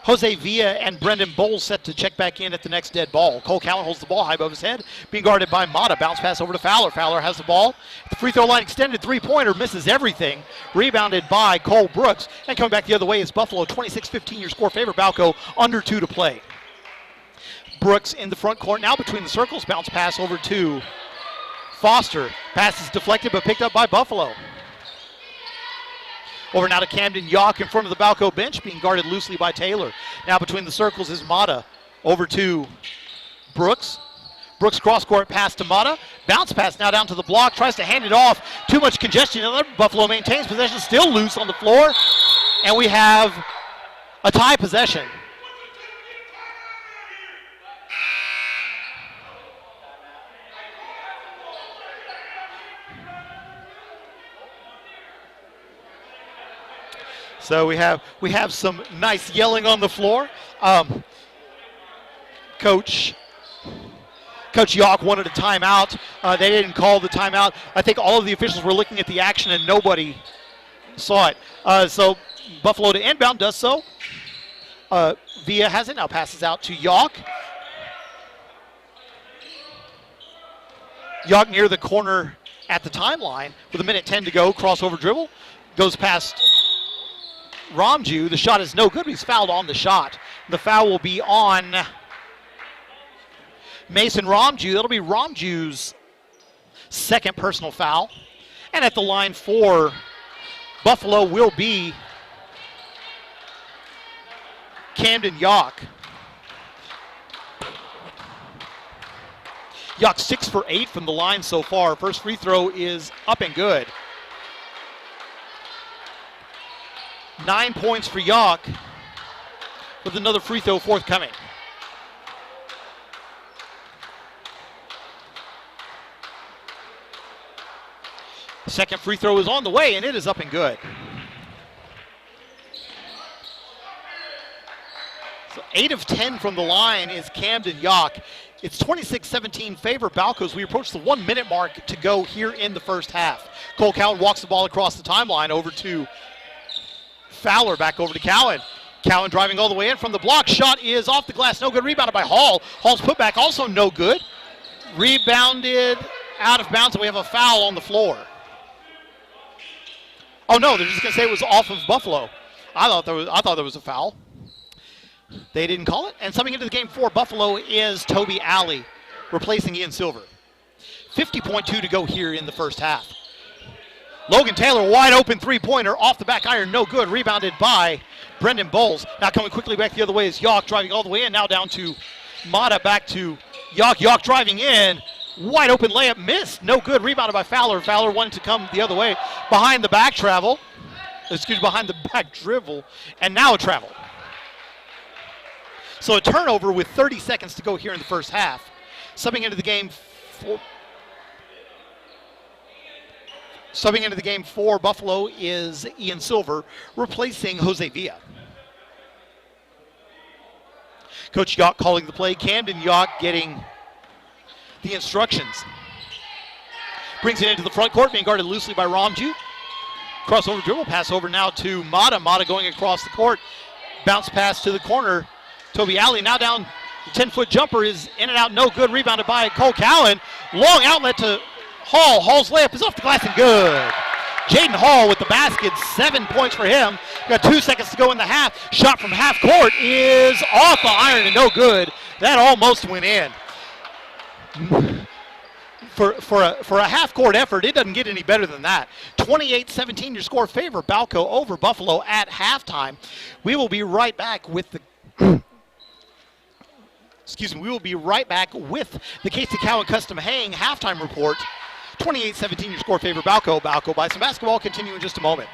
[SPEAKER 2] Jose Villa and Brendan Bowles set to check back in at the next dead ball. Cole Cowan holds the ball high above his head, being guarded by Mata. Bounce pass over to Fowler. Fowler has the ball. The free throw line extended three-pointer, misses everything. Rebounded by Cole Brooks. And coming back the other way is Buffalo. 26-15 your score, favor Balko. Under 2 to play. Brooks in the front court now between the circles. Bounce pass over to Foster. Pass is deflected but picked up by Buffalo. Over now to Camden Yock in front of the Balko bench, being guarded loosely by Taylor. Now between the circles is Mata. Over to Brooks. Brooks cross-court pass to Mata. Bounce pass now down to the block. Tries to hand it off. Too much congestion. Buffalo maintains possession. Still loose on the floor. And we have a tie possession. So we have some nice yelling on the floor. Coach Yawk wanted a timeout. They didn't call the timeout. I think all of the officials were looking at the action and nobody saw it. So Buffalo to inbound does so. Villa has it, now passes out to Yawk. Yawk near the corner at the timeline with 1:10 to go. Crossover dribble. Goes past Ramju. The shot is no good, but he's fouled on the shot. The foul will be on Mason Ramju. That'll be Ramju's second personal foul. And at the line for Buffalo will be Camden Yawk. Yawk 6 for 8 from the line so far. First free throw is up and good. 9 points for Yawk with another free throw forthcoming. Second free throw is on the way, and it is up and good. So 8 of 10 from the line is Camden Yawk. It's 26-17 favor Balko as we approach the 1 minute mark to go here in the first half. Cole Cowan walks the ball across the timeline over to Fowler, back over to Cowan. Cowan driving all the way in from the block. Shot is off the glass, no good. Rebounded by Hall. Hall's putback also no good. Rebounded out of bounds, and we have a foul on the floor. Oh no, they're just gonna say it was off of Buffalo. I thought there was a foul. They didn't call it. And coming into the game for Buffalo is Toby Alley, replacing Ian Silver. 50.2 to go here in the first half. Logan Taylor, wide open three-pointer, off the back iron, no good. Rebounded by Brendan Bowles. Now coming quickly back the other way is Yawk, driving all the way in. Now down to Mata, back to Yawk. Yawk driving in. Wide open layup, missed. No good. Rebounded by Fowler. Fowler wanted to come the other way. Behind the back dribble. And now a travel. So a turnover with 30 seconds to go here in the first half. Subbing into the game for Buffalo is Ian Silver, replacing Jose Villa. Coach Yawk calling the play. Camden Yawk getting the instructions. Brings it into the front court, being guarded loosely by Ramju. Crossover dribble, pass over now to Mata. Mata going across the court. Bounce pass to the corner. Toby Alley now down. The 10-foot jumper is in and out, no good. Rebounded by Cole Cowan. Long outlet to Hall. Hall's layup is off the glass and good. Jaden Hall with the basket, 7 points for him. Got 2 seconds to go in the half. Shot from half court is off the iron and no good. That almost went in. For a half-court effort, it doesn't get any better than that. 28-17, your score favor Balko over Buffalo at halftime. We will be right back with the we will be right back with the Casey Cowan Custom Hang halftime report. 28-17, your score favor Balko. Balko buys some basketball. Continue in just a moment.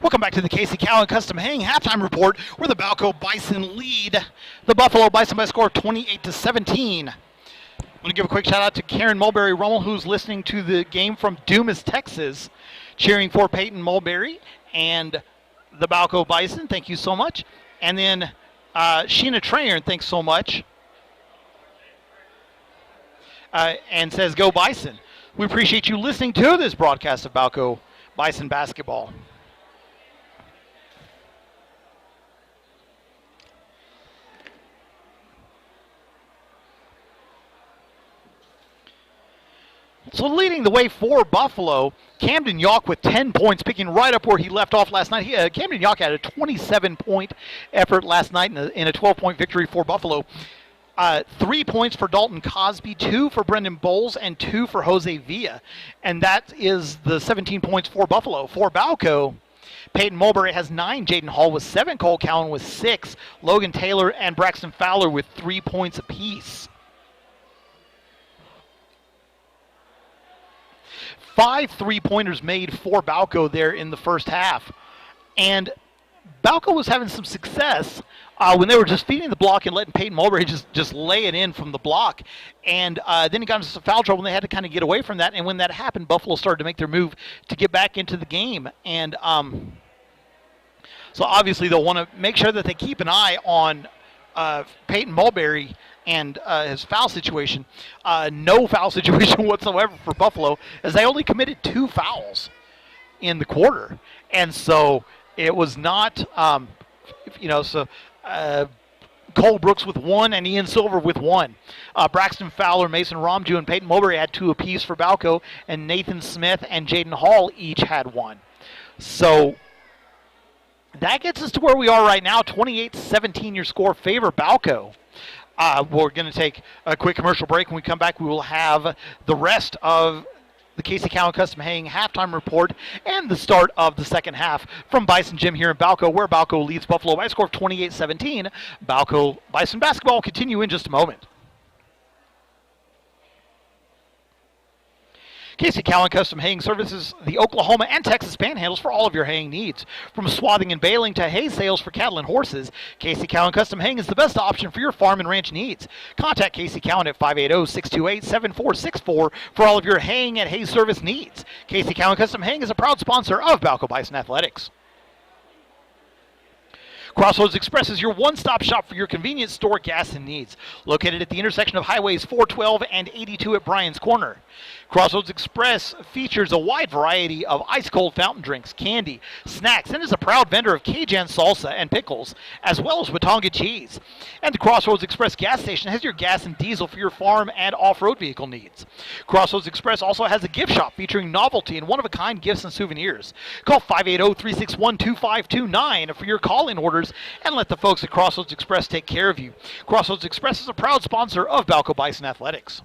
[SPEAKER 1] Welcome back to the Casey Cowan Custom Hang Halftime Report, where the Balko Bison lead the Buffalo Bison by a score of 28-17. I want to give a quick shout out to Karen Mulberry Rummel, who's listening to the game from Dumas, Texas, cheering for Peyton Mulberry and the Balko Bison. Thank you so much. And then Sheena Trayer, thanks so much. And says, "Go Bison." We appreciate you listening to this broadcast of Balko Bison basketball. So leading the way for Buffalo, Camden Yawk with 10 points, picking right up where he left off last night. Camden Yawk had a 27-point effort last night in a 12-point victory for Buffalo. 3 points for Dalton Cosby, 2 for Brendan Bowles, and 2 for Jose Villa. And that is the 17 points for Buffalo. For Balko, Peyton Mulberry has 9, Jaden Hall with 7, Cole Cowan with 6, Logan Taylor and Braxton Fowler with 3 points apiece. 5 3-pointers made for Balko there in the first half. And Balko was having some success when they were just feeding the block and letting Peyton Mulberry just lay it in from the block. And then he got into some foul trouble, and they had to kind of get away from that. And when that happened, Buffalo started to make their move to get back into the game. And so obviously they'll want to make sure that they keep an eye on Peyton Mulberry and his foul situation. No foul situation whatsoever for Buffalo, as they only committed 2 fouls in the quarter. And so it was not, Cole Brooks with 1 and Ian Silver with 1. Braxton Fowler, Mason Romju, and Peyton Mulberry had 2 apiece for Balko, and Nathan Smith and Jaden Hall each had 1. So that gets us to where we are right now. 28-17 your score favor Balko. We're going to take a quick commercial break. When we come back, we will have the rest of the Casey Cowan Custom Hang halftime report and the start of the second half from Bison Gym here in Balko, where Balko leads Buffalo by a score of 28-17. Balko Bison basketball will continue in just a moment. Casey Cowan Custom Haying services the Oklahoma and Texas panhandles for all of your haying needs. From swathing and baling to hay sales for cattle and horses, Casey Cowan Custom Haying is the best option for your farm and ranch needs. Contact Casey Cowan at 580-628-7464 for all of your haying and hay service needs. Casey Cowan Custom Haying is a proud sponsor of Balko Bison Athletics. Crossroads Express is your one-stop shop for your convenience store gas and needs. Located at the intersection of Highways 412 and 82 at Bryan's Corner. Crossroads Express features a wide variety of ice-cold fountain drinks, candy, snacks, and is a proud vendor of Cajun salsa and pickles, as well as Watauga cheese. And the Crossroads Express gas station has your gas and diesel for your farm and off-road vehicle needs. Crossroads Express also has a gift shop featuring novelty and one-of-a-kind gifts and souvenirs. Call 580-361-2529 for your call-in orders and let the folks at Crossroads Express take care of you. Crossroads Express is a proud sponsor of Balko Bison Athletics.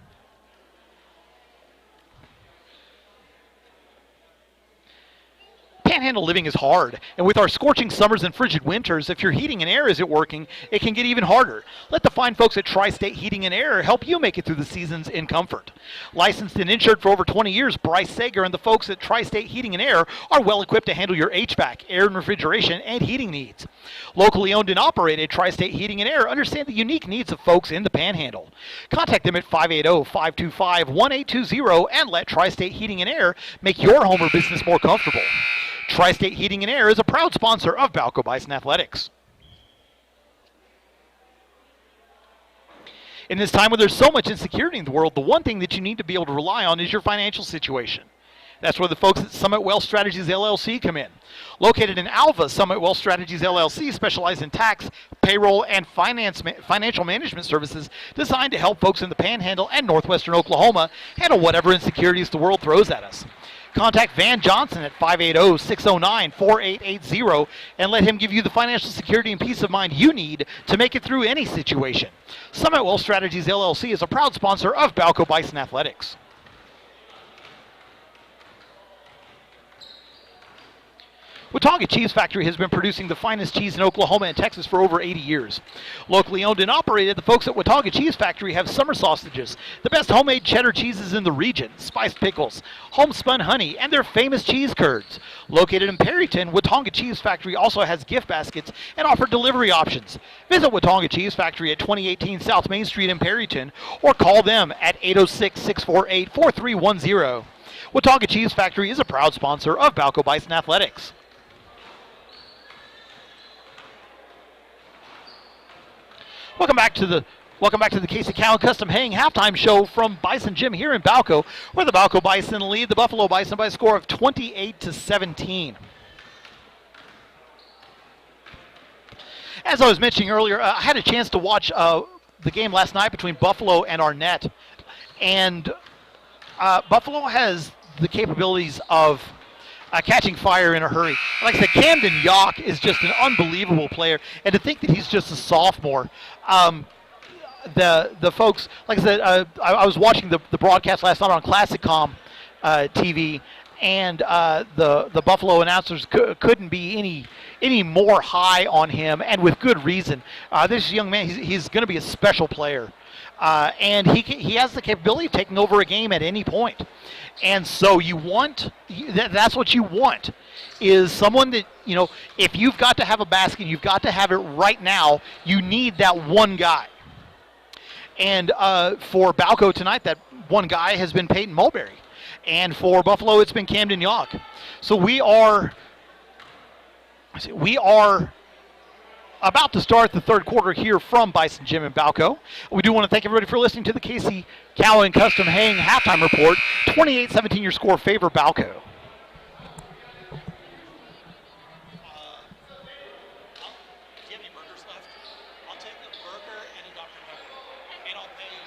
[SPEAKER 1] Panhandle living is hard, and with our scorching summers and frigid winters, if your heating and air isn't working, it can get even harder. Let the fine folks at Tri-State Heating and Air help you make it through the seasons in comfort. Licensed and insured for over 20 years, Bryce Sager and the folks at Tri-State Heating and Air are well equipped to handle your HVAC, air and refrigeration, and heating needs. Locally owned and operated, Tri-State Heating and Air understand the unique needs of folks in the Panhandle. Contact them at 580-525-1820 and let Tri-State Heating and Air make your home or business more comfortable. Tri-State Heating and Air is a proud sponsor of Balko Bison Athletics. In this time when there's so much insecurity in the world, the one thing that you need to be able to rely on is your financial situation. That's where the folks at Summit Wealth Strategies LLC come in. Located in Alva, Summit Wealth Strategies LLC specializes in tax, payroll, and financial management services designed to help folks in the Panhandle and northwestern Oklahoma handle whatever insecurities the world throws at us. Contact Van Johnson at 580-609-4880 and let him give you the financial security and peace of mind you need to make it through any situation. Summit Wealth Strategies LLC is a proud sponsor of Balko Bison Athletics.
[SPEAKER 2] Watauga Cheese Factory has been producing the finest cheese in Oklahoma and Texas for over 80 years. Locally owned and operated, the folks at Watauga Cheese Factory have summer sausages, the best homemade cheddar cheeses in the region, spiced pickles, homespun honey, and their famous cheese curds. Located in Perryton, Watauga Cheese Factory also has gift baskets and offer delivery options. Visit Watauga Cheese Factory at 2018 South Main Street in Perryton or call them at 806-648-4310. Watauga Cheese Factory is a proud sponsor of Balko Bison Athletics. Welcome back to the Casey Cowan Custom Haying halftime show from Bison Gym here in Balko, where the Balko Bison lead the Buffalo Bison by a score of 28-17. As I was mentioning earlier, I had a chance to watch the game last night between Buffalo and Arnett, and Buffalo has the capabilities of catching fire in a hurry. Like I said, Camden Yock is just an unbelievable player, and to think that he's just a sophomore. The folks, like I said, I was watching the broadcast last night on Classicom TV, and the Buffalo announcers couldn't be any more high on him, and with good reason. This young man, he's going to be a special player. And he has the capability of taking over a game at any point. And so that's what you want, is someone that, if you've got to have a basket, you've got to have it right now, you need that one guy. And for Balko tonight, that one guy has been Peyton Mulberry. And for Buffalo, it's been Camden Yock. So we are about to start the third quarter here from Bison Gym in Balko. We do want to thank everybody for listening to the Casey Cowan Custom Haying halftime report. 28-17 your score, favor Balko.
[SPEAKER 1] Do you have any burgers left? I'll take a burger and a Dr. Pepper, and I'll pay you.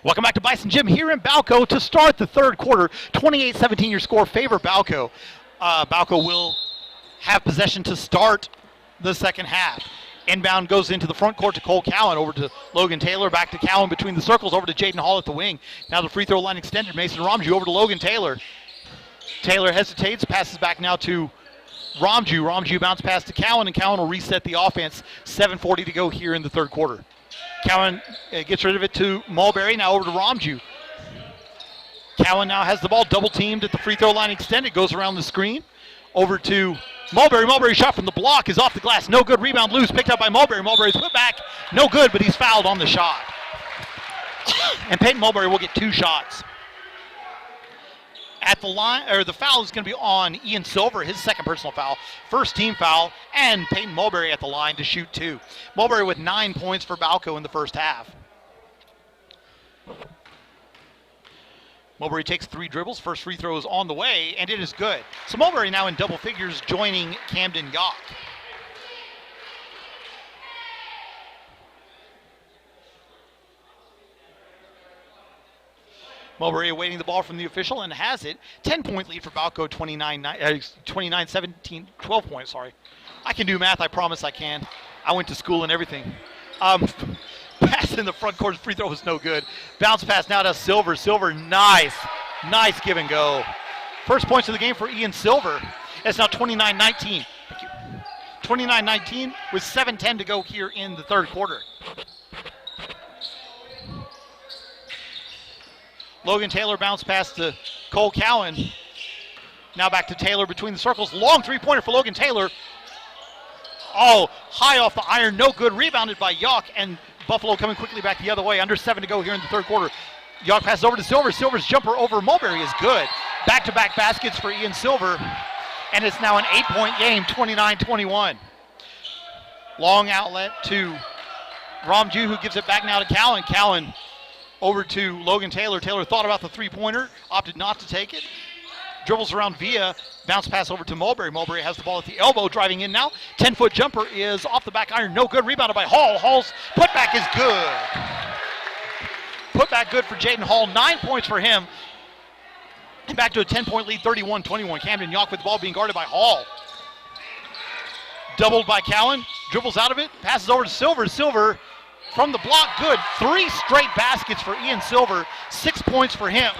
[SPEAKER 1] Welcome back to Bison Gym here in Balko to start the third quarter. 28-17 your score, favor Balko. Balko will have possession to start the second half. Inbound goes into the front court to Cole Cowan, over to Logan Taylor, back to Cowan between the circles, over to Jaden Hall at the wing. Now the free throw line extended, Mason Ramju over to Logan Taylor. Taylor hesitates, passes back now to Ramju. Ramju bounce pass to Cowan, and Cowan will reset the offense. 7:40 to go here in the third quarter. Cowan gets rid of it to Mulberry, now over to Ramju. Cowan now has the ball, double teamed at the free throw line extended, goes around the screen, over to Mulberry. Mulberry shot from the block is off the glass, no good, rebound loose, picked up by Mulberry. Mulberry's put back, no good, but he's fouled on the shot. And Peyton Mulberry will get 2 shots. At the line, or the foul is going to be on Ian Silver, his second personal foul, first team foul, and Peyton Mulberry at the line to shoot 2. Mulberry with 9 points for Balko in the first half. Mulberry takes 3 dribbles, first free throw is on the way, and it is good. So Mulberry now in double figures, joining Camden Yock. Mulberry awaiting the ball from the official and has it. 10-point lead for Balko, 29-17, 12 points, sorry. I can do math, I promise I can. I went to school and everything. Pass in the front court, free throw was no good. Bounce pass now to Silver. Silver, nice give and go. First points of the game for Ian Silver. It's now 29-19. Thank you. 29-19 with 7:10 to go here in the third quarter. Logan Taylor bounce pass to Cole Cowan. Now back to Taylor between the circles. Long three-pointer for Logan Taylor. Oh, high off the iron, no good. Rebounded by Yock, and Buffalo coming quickly back the other way. Under 7 to go here in the third quarter. Yock passes over to Silver. Silver's jumper over Mulberry is good. Back-to-back baskets for Ian Silver, and it's now an 8-point game, 29-21. Long outlet to Ramju, who gives it back now to Cowan. Cowan over to Logan Taylor. Taylor thought about the three-pointer, opted not to take it. Dribbles around Villa, bounce pass over to Mulberry. Mulberry has the ball at the elbow, driving in now. 10-foot jumper is off the back iron, no good. Rebounded by Hall. Hall's putback is good. Putback good for Jaden Hall. 9 points for him. And back to a 10-point lead, 31-21. Camden Yock with the ball being guarded by Hall. Doubled by Cowan, dribbles out of it, passes over to Silver. Silver
[SPEAKER 2] from the block, good. 3 straight baskets for Ian Silver, 6 points for him.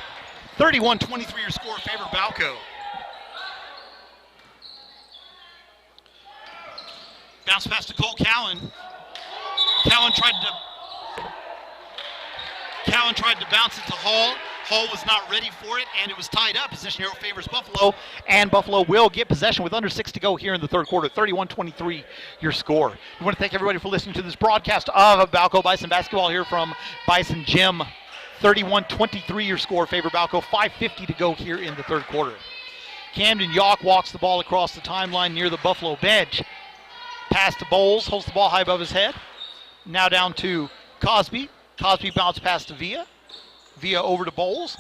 [SPEAKER 1] 31-23 your score in favor of Balko. Bounce pass to Cole Cowan. Cowan tried to bounce it to Hall. Hall was not ready for it, and it was tied up. Possession arrow favors Buffalo.
[SPEAKER 2] And Buffalo will get possession with under 6 to go here in the third quarter. 31-23 your score. We want to thank everybody for listening to this broadcast of Balko Bison basketball here from Bison Gym. 31-23 your score, favor Balko. 5:50 to go here in the third quarter. Camden Yawk walks the ball across the timeline near the Buffalo bench. Pass to Bowles, holds the ball high above his head. Now down to Cosby. Cosby bounce pass to Villa. Villa over to Bowles.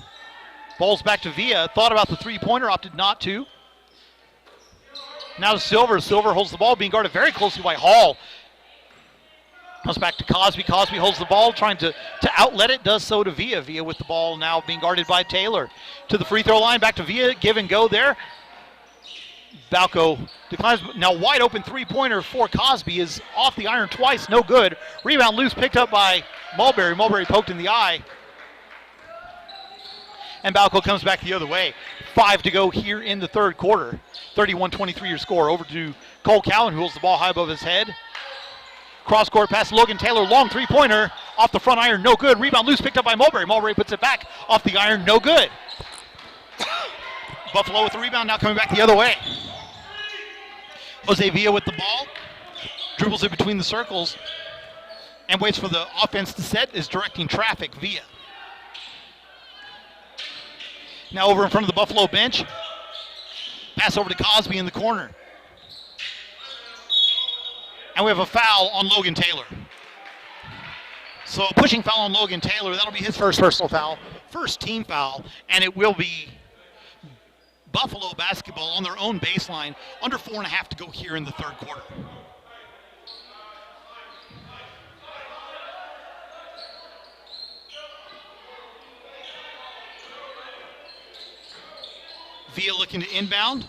[SPEAKER 2] Bowles back to Villa. Thought about the three-pointer, opted not to. Now to Silver. Silver holds the ball, being guarded very closely by Hall. Comes back to Cosby. Cosby holds the ball, trying to outlet it. Does so to Villa. Villa with the ball now being guarded by Taylor. To the free throw line, back to Villa. Give and go there. Balko declines. Now wide open three-pointer for Cosby is off the iron twice. No good. Rebound loose, picked up by Mulberry. Mulberry poked in the eye. And Balko comes back the other way. 5 to go here in the third quarter. 31-23 your score. Over to Cole Cowan, who holds the ball high above his head. Cross-court pass to Logan Taylor. Long three-pointer. Off the front iron. No good. Rebound loose. Picked up by Mulberry. Mulberry puts it back. Off the iron. No good. Buffalo with the rebound. Now coming back the other way. Jose Villa with the ball. Dribbles it between the circles. And waits for the offense to set. Is directing traffic. Villa. Now over in front of the Buffalo bench. Pass over to Cosby in the corner. And we have a foul on Logan Taylor. So a pushing foul on Logan Taylor. That'll be his first personal foul. First team foul. And it will be Buffalo basketball on their own baseline. Under 4.5 to go here in the third quarter. Villa looking to inbound.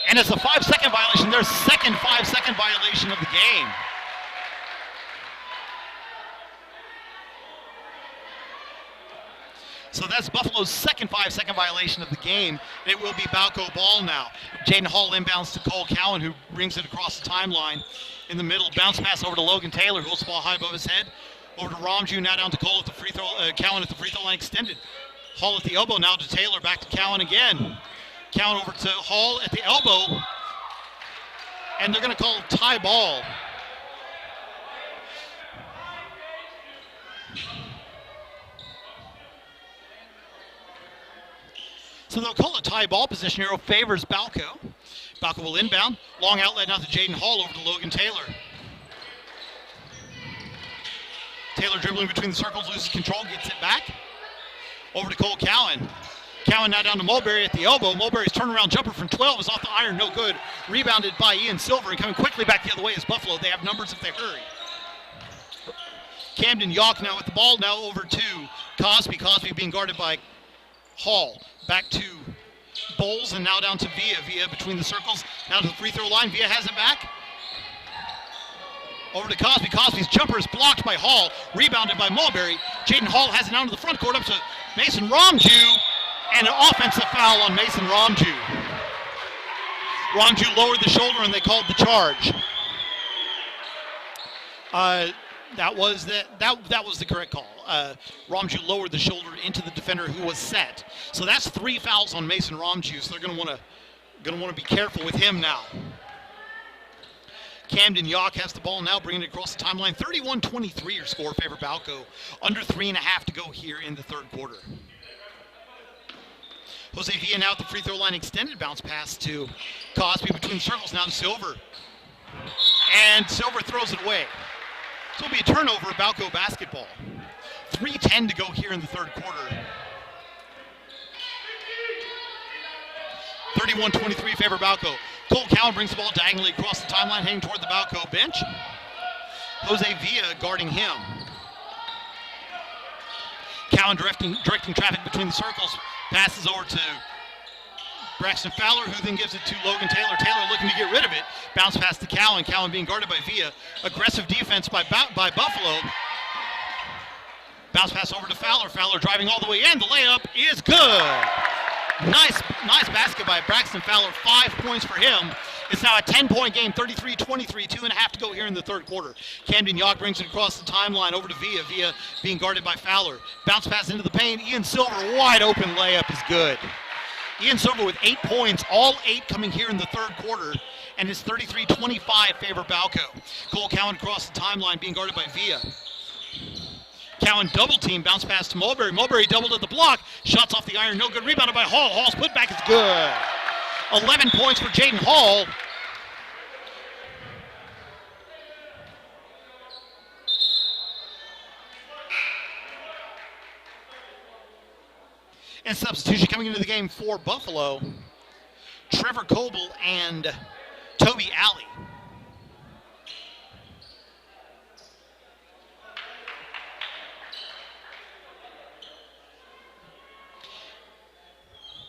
[SPEAKER 2] And it's a 5-second violation. Their second 5-second violation of the game. So that's Buffalo's second 5-second violation of the game. It will be Balko ball now. Jaden Hall inbounds to Cole Cowan, who brings it across the timeline in the middle. Bounce pass over to Logan Taylor, who holds the ball high above his head. Over to Ramju, now down to Cole at the free throw. Cowan at the free throw line extended. Hall at the elbow, now to Taylor, back to Cowan again. Cowan over to Hall at the elbow. And they're going to call tie ball. So they'll call a tie ball. Position arrow favors Balko. Balko will inbound. Long outlet now to Jaden Hall over to Logan Taylor. Taylor dribbling between the circles, loses control, gets it back. Over to Cole Cowan. Cowan now down to Mulberry at the elbow. Mulberry's turnaround jumper from 12 is off the iron, no good. Rebounded by Ian Silver, and coming quickly back the other way is Buffalo. They have numbers if they hurry. Camden Yawk now with the ball, now over to Cosby. Cosby being guarded by Hall. Back to Bowles, and now down to Villa. Villa between the circles, now to the free throw line. Villa has it back. Over to Cosby. Cosby's jumper is blocked by Hall. Rebounded by Mulberry. Jaden Hall has it down to the front court, up to Mason Ramju. And an offensive foul on Mason Ramju. Ramju lowered the shoulder, and they called the charge. That was the correct call. Ramju lowered the shoulder into the defender who was set. So that's 3 fouls on Mason Ramju. So they're going to want to be careful with him now. Camden Yawk has the ball now, bringing it across the timeline. 31-23 your score, favor Balko. Under 3.5 to go here in the third quarter. Jose Villa now at the free throw line, extended bounce pass to Cosby between circles, now to Silver. And Silver throws it away. So it'll be a turnover of Balko basketball. 3:10 to go here in the third quarter. 31-23 favor Balko. Cole Cowan brings the ball diagonally across the timeline, heading toward the Balko bench. Jose Villa guarding him. Cowan directing traffic between the circles. Passes over to Braxton Fowler, who then gives it to Logan Taylor. Taylor looking to get rid of it.
[SPEAKER 1] Bounce pass to Cowan. Cowan being guarded by Villa. Aggressive defense by Buffalo. Bounce pass over to Fowler. Fowler driving all the way in. The layup is good. Nice basket by Braxton Fowler. 5 points for him. It's now a 10-point game, 33-23, 2.5 to go here in the third quarter. Camden Yock brings it across the timeline over to Villa. Villa being guarded by Fowler. Bounce pass into the paint. Ian Silver, wide open layup is good. Ian Silver with 8 points, all 8 coming here in the third quarter, and it's 33-25 favor Balko. Cole Cowan across the timeline being guarded by Villa. Cowan double team, bounce pass to Mulberry. Mulberry doubled at the block, shots off the iron, no good, rebounded by Hall. Hall's putback is good. 11 points for Jaden Hall. And substitution coming into the game for Buffalo, Trevor Coble and Toby Alley.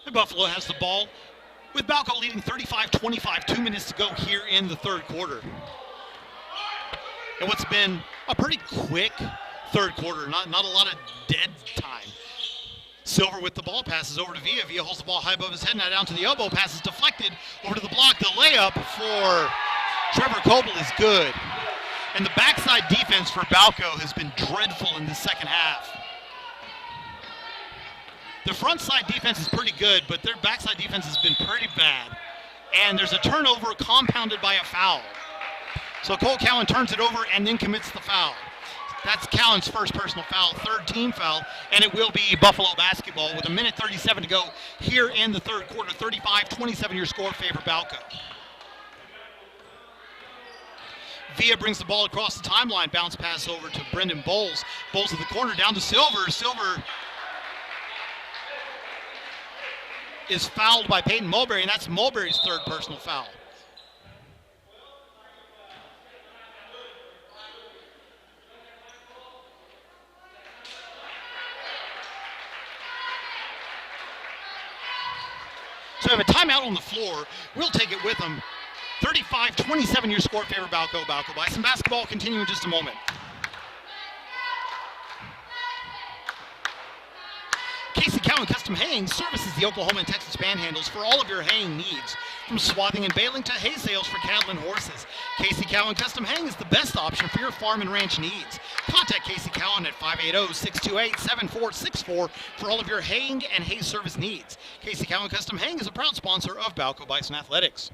[SPEAKER 1] And Buffalo has the ball with Balko leading 35-25, 2 minutes to go here in the third quarter. And what's been a pretty quick third quarter, not a lot of dead time. Silver with the ball, passes over to Villa. Villa holds the ball high above his head, now down to the elbow, passes deflected over to the block. The layup for Trevor Coble is good. And the backside defense for Balko has been dreadful in the second half. The front side defense is pretty good, but their backside defense has been pretty bad. And there's a turnover compounded by a foul. So Cole Cowan turns it over and then commits the foul. That's Cowan's first personal foul, third team foul, and it will be Buffalo basketball with 1:37 to go here in the third quarter. 35-27 your score favor Balko. Villa brings the ball across the timeline, bounce pass over to Brendan Bowles. Bowles at the corner, down to Silver. Silver is fouled by Peyton Mulberry, and that's Mulberry's third personal foul. So we have a timeout on the floor. We'll take it with them. 35-27 your score favor Balko. Balko Bison basketball continue in just a moment. Casey Cowan Custom Haying services the Oklahoma and Texas Panhandles for all of your haying needs. From swathing and baling to hay sales for cattle and horses, Casey Cowan Custom Haying is the best option for your farm and ranch needs. Contact Casey Cowan at 580-628-7464 for all of your haying and hay service needs. Casey Cowan Custom Haying is a proud sponsor of Balko Bison Athletics.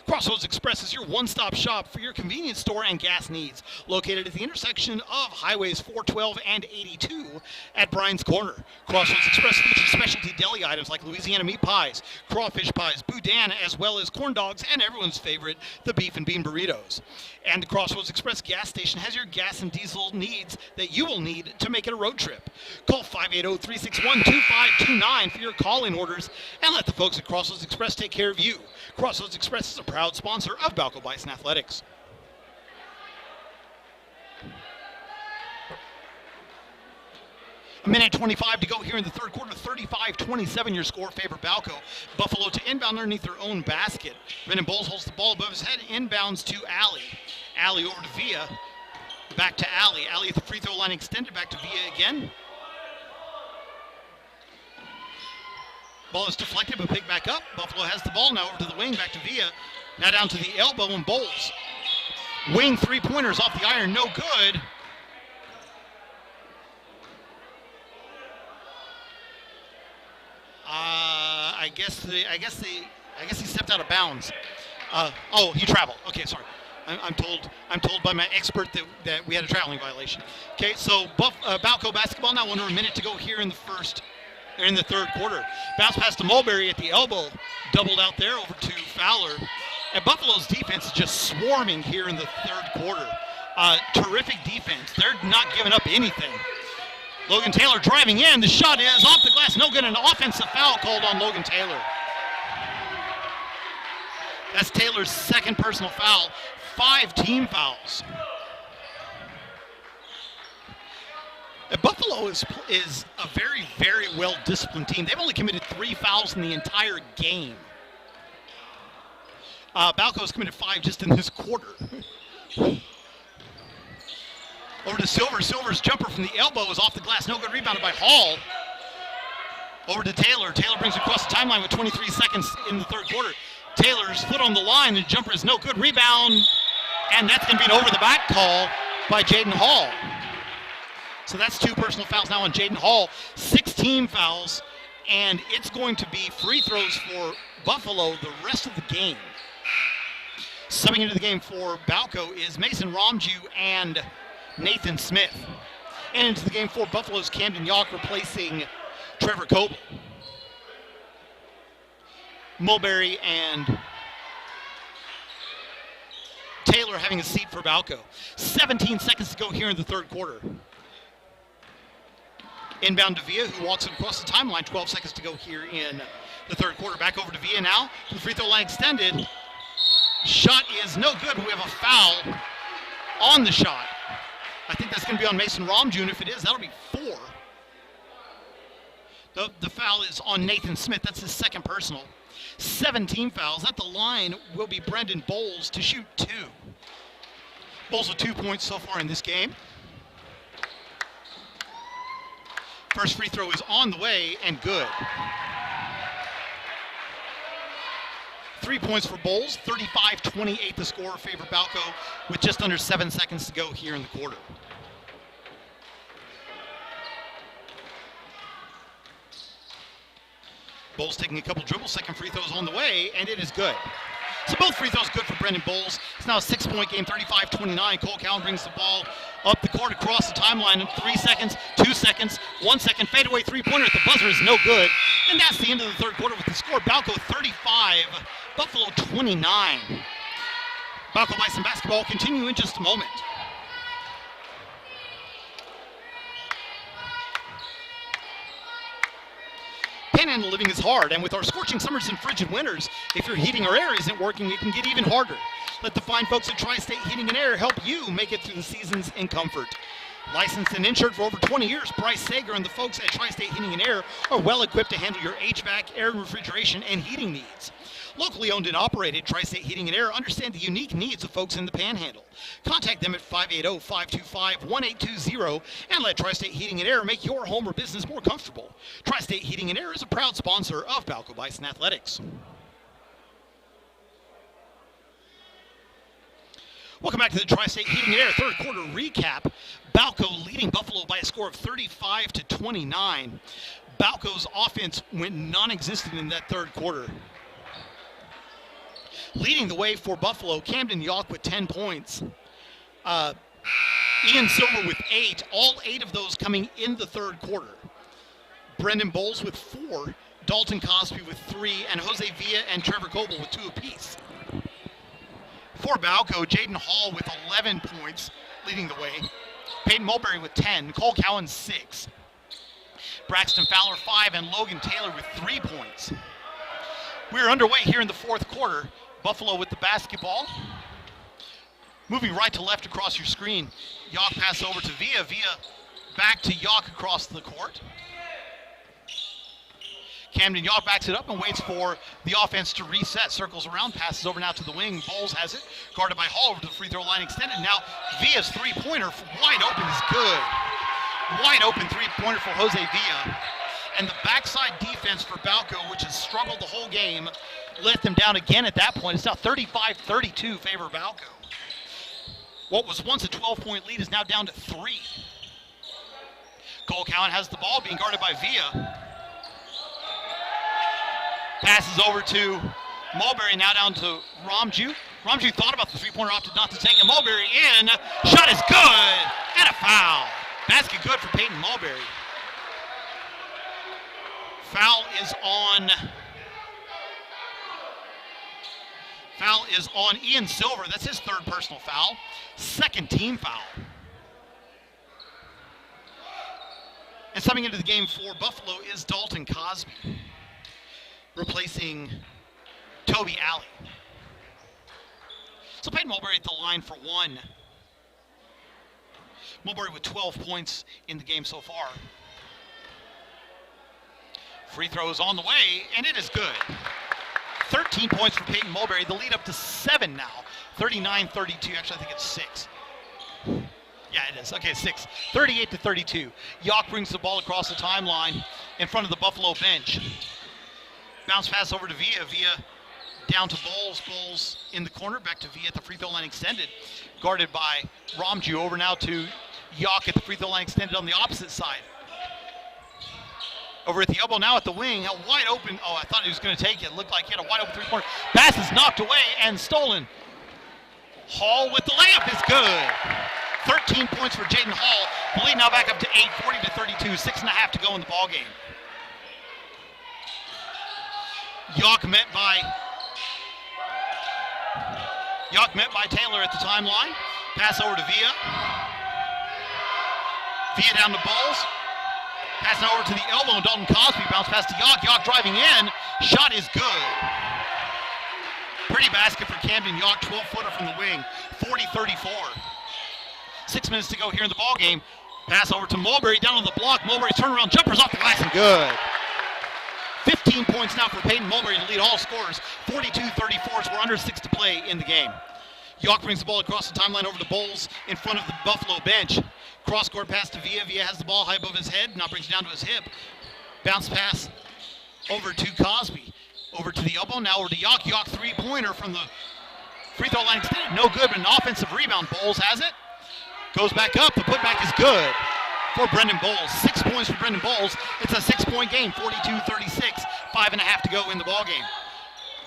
[SPEAKER 1] Crossroads Express is your one-stop shop for your convenience store and gas needs. Located at the intersection of Highways 412 and 82 at Bryan's Corner. Crossroads Express features specialty deli items like Louisiana meat pies, crawfish pies, boudin, as well as corn dogs, and everyone's favorite, the beef and bean burritos. And the Crossroads Express gas station has your gas and diesel needs that you will need to make it a road trip. Call 580-361-2529 for your call-in orders and let the folks at Crossroads Express take care of you. Crossroads Express is a proud sponsor of Balko Bison Athletics. A minute 25 to go here in the third quarter. 35-27 your score favor Balko. Buffalo to inbound underneath their own basket. Brendan Bowles holds the ball above his head, inbounds to Alley. Alley over to Villa. Back to Alley. Alley at the free throw line extended back to Villa again. Ball is deflected but picked back up. Buffalo has the ball now over to the wing, back to Villa. Now down to the elbow and Bowles. Wing three-pointers off the iron, no good. I guess he stepped out of bounds. Oh, he traveled. Okay, sorry. I'm told by my expert that we had a traveling violation. Okay, so Balko basketball now under a minute to go here in the third quarter. Bounce pass to Mulberry at the elbow, doubled out there over to Fowler. And Buffalo's defense is just swarming here in the third quarter. Terrific defense. They're not giving up anything. Logan Taylor driving in. The shot is off the glass. No good. An offensive foul called on Logan Taylor. That's Taylor's second personal foul. 5 team fouls. Buffalo is a very, very well-disciplined team. They've only committed 3 fouls in the entire game. Balko's committed 5 just in this quarter. Over to Silver. Silver's jumper from the elbow is off the glass. No good. Rebounded by Hall. Over to Taylor. Taylor brings it across the timeline with 23 seconds in the third quarter. Taylor's foot on the line. The jumper is no good. Rebound. And that's going to be an over-the-back call by Jaden Hall. So that's 2 personal fouls now on Jaden Hall. 6 team fouls. And it's going to be free throws for Buffalo the rest of the game. Subbing into the game for Balko is Mason Romju and Nathan Smith. And into the game for Buffalo's Camden Yawk replacing Trevor Coble. Mulberry and Taylor having a seat for Balko. 17 seconds to go here in the third quarter. Inbound to Villa, who walks across the timeline. 12 seconds to go here in the third quarter. Back over to Villa now. The free throw line extended. Shot is no good. We have a foul on the shot. I think that's going to be on Mason Romju, and if it is, that'll be 4. The foul is on Nathan Smith. That's his second personal. 17 fouls. At the line will be Brendan Bowles to shoot 2. Bowles with 2 points so far in this game. First free throw is on the way and good. 3 points for Bowles. 35-28 the score. Favor Balko with just under 7 seconds to go here in the quarter. Bowles taking a couple dribbles. Second free throws on the way, and it is good. So both free throws good for Brendan Bowles. It's now a 6-point game, 35-29. Cole Cowan brings the ball up the court across the timeline in 3 seconds, 2 seconds, 1 second. Fadeaway three-pointer at the buzzer is no good. And that's the end of the third quarter with the score. Balko 35, Buffalo 29. Balko Bison basketball continue in just a moment. Panhandle living is hard, and with our scorching summers and frigid winters, if your heating or air isn't working, it can get even harder. Let the fine folks at Tri-State Heating and Air help you make it through the seasons in comfort. Licensed and insured for over 20 years, Bryce Sager and the folks at Tri-State Heating and Air are well equipped to handle your HVAC, air refrigeration, and heating needs. Locally owned and operated, Tri-State Heating and Air understand the unique needs of folks in the Panhandle. Contact them at 580-525-1820 and let Tri-State Heating and Air make your home or business more comfortable. Tri-State Heating and Air is a proud sponsor of Balko Bison Athletics. Welcome back to the Tri-State Heating and Air third quarter recap. Balko leading Buffalo by a score of 35-29. Balko's offense went non-existent in that third quarter. Leading the way for Buffalo, Camden Yawk with 10 points. Ian Silver with 8, all 8 of those coming in the third quarter. Brendan Bowles with 4, Dalton Cosby with 3, and Jose Villa and Trevor Coble with 2 apiece. For Balko, Jaden Hall with 11 points, leading the way. Peyton Mulberry with 10, Cole Cowan 6. Braxton Fowler 5, and Logan Taylor with 3 points. We're underway here in the fourth quarter. Buffalo with the basketball. Moving right to left across your screen. Yawk pass over to Villa. Villa back to Yawk across the court. Camden Yawk backs it up and waits for the offense to reset. Circles around, passes over now to the wing. Bowles has it. Guarded by Hall over to the free throw line extended. Now Villa's three-pointer wide open is good. Wide open three-pointer for Jose Villa. And the backside defense for Balko, which has struggled the whole game, let them down again at that point. It's now 35-32 favor Balko. What was once a 12-point lead is now down to 3. Cole Cowan has the ball, being guarded by Villa. Passes over to Mulberry, now down to Romju. Romju thought about the three-pointer, opted not to take it. Mulberry in. Shot is good. And a foul. Basket good for Peyton Mulberry. Foul is on Ian Silver. That's his third personal foul. Second team foul. And coming into the game for Buffalo is Dalton Cosby, replacing Toby Alley. So Peyton Mulberry at the line for 1. Mulberry with 12 points in the game so far. Free throw is on the way, and it is good. 13 points for Peyton Mulberry. The lead up to 7 now. 39-32. Actually, I think it's 6. Yeah, it is. Okay, 6. 38-32. Yock brings the ball across the timeline in front of the Buffalo bench. Bounce pass over to Villa. Villa down to Bowles. Bowles in the corner. Back to Villa at the free throw line extended. Guarded by Ramju. Over now to Yock at the free throw line extended on the opposite side. Over at the elbow now at the wing. A wide open. Oh, I thought he was going to take it. Looked like he had a wide open three-pointer. Pass is knocked away and stolen. Hall with the layup is good. 13 points for Jaden Hall. The lead now back up to 8, 40-32. 6.5 to go in the ball game. Yock met by Taylor at the timeline. Pass over to Villa. Villa down to Bowles. Passing over to the elbow. Dalton Cosby bounce pass to Yock. Yock driving in. Shot is good. Pretty basket for Camden Yock. 12-footer from the wing. 40-34. 6 minutes to go here in the ball game. Pass over to Mulberry down on the block. Mulberry's turnaround jumpers off the glass and good. 15 points now for Peyton Mulberry to lead all scorers. 42-34 as we're under 6 to play in the game. Yock brings the ball across the timeline over to Bowles in front of the Buffalo bench. Cross-court pass to Villa. Villa has the ball high above his head. Now brings it down to his hip. Bounce pass over to Cosby. Over to the elbow. Now over to Yock. Yock three-pointer from the free throw line extended. No good, but an offensive rebound. Bowles has it. Goes back up. The putback is good for Brendan Bowles. 6 points for Brendan Bowles. It's a 6-point game. 42-36. 5.5 to go in the ball game.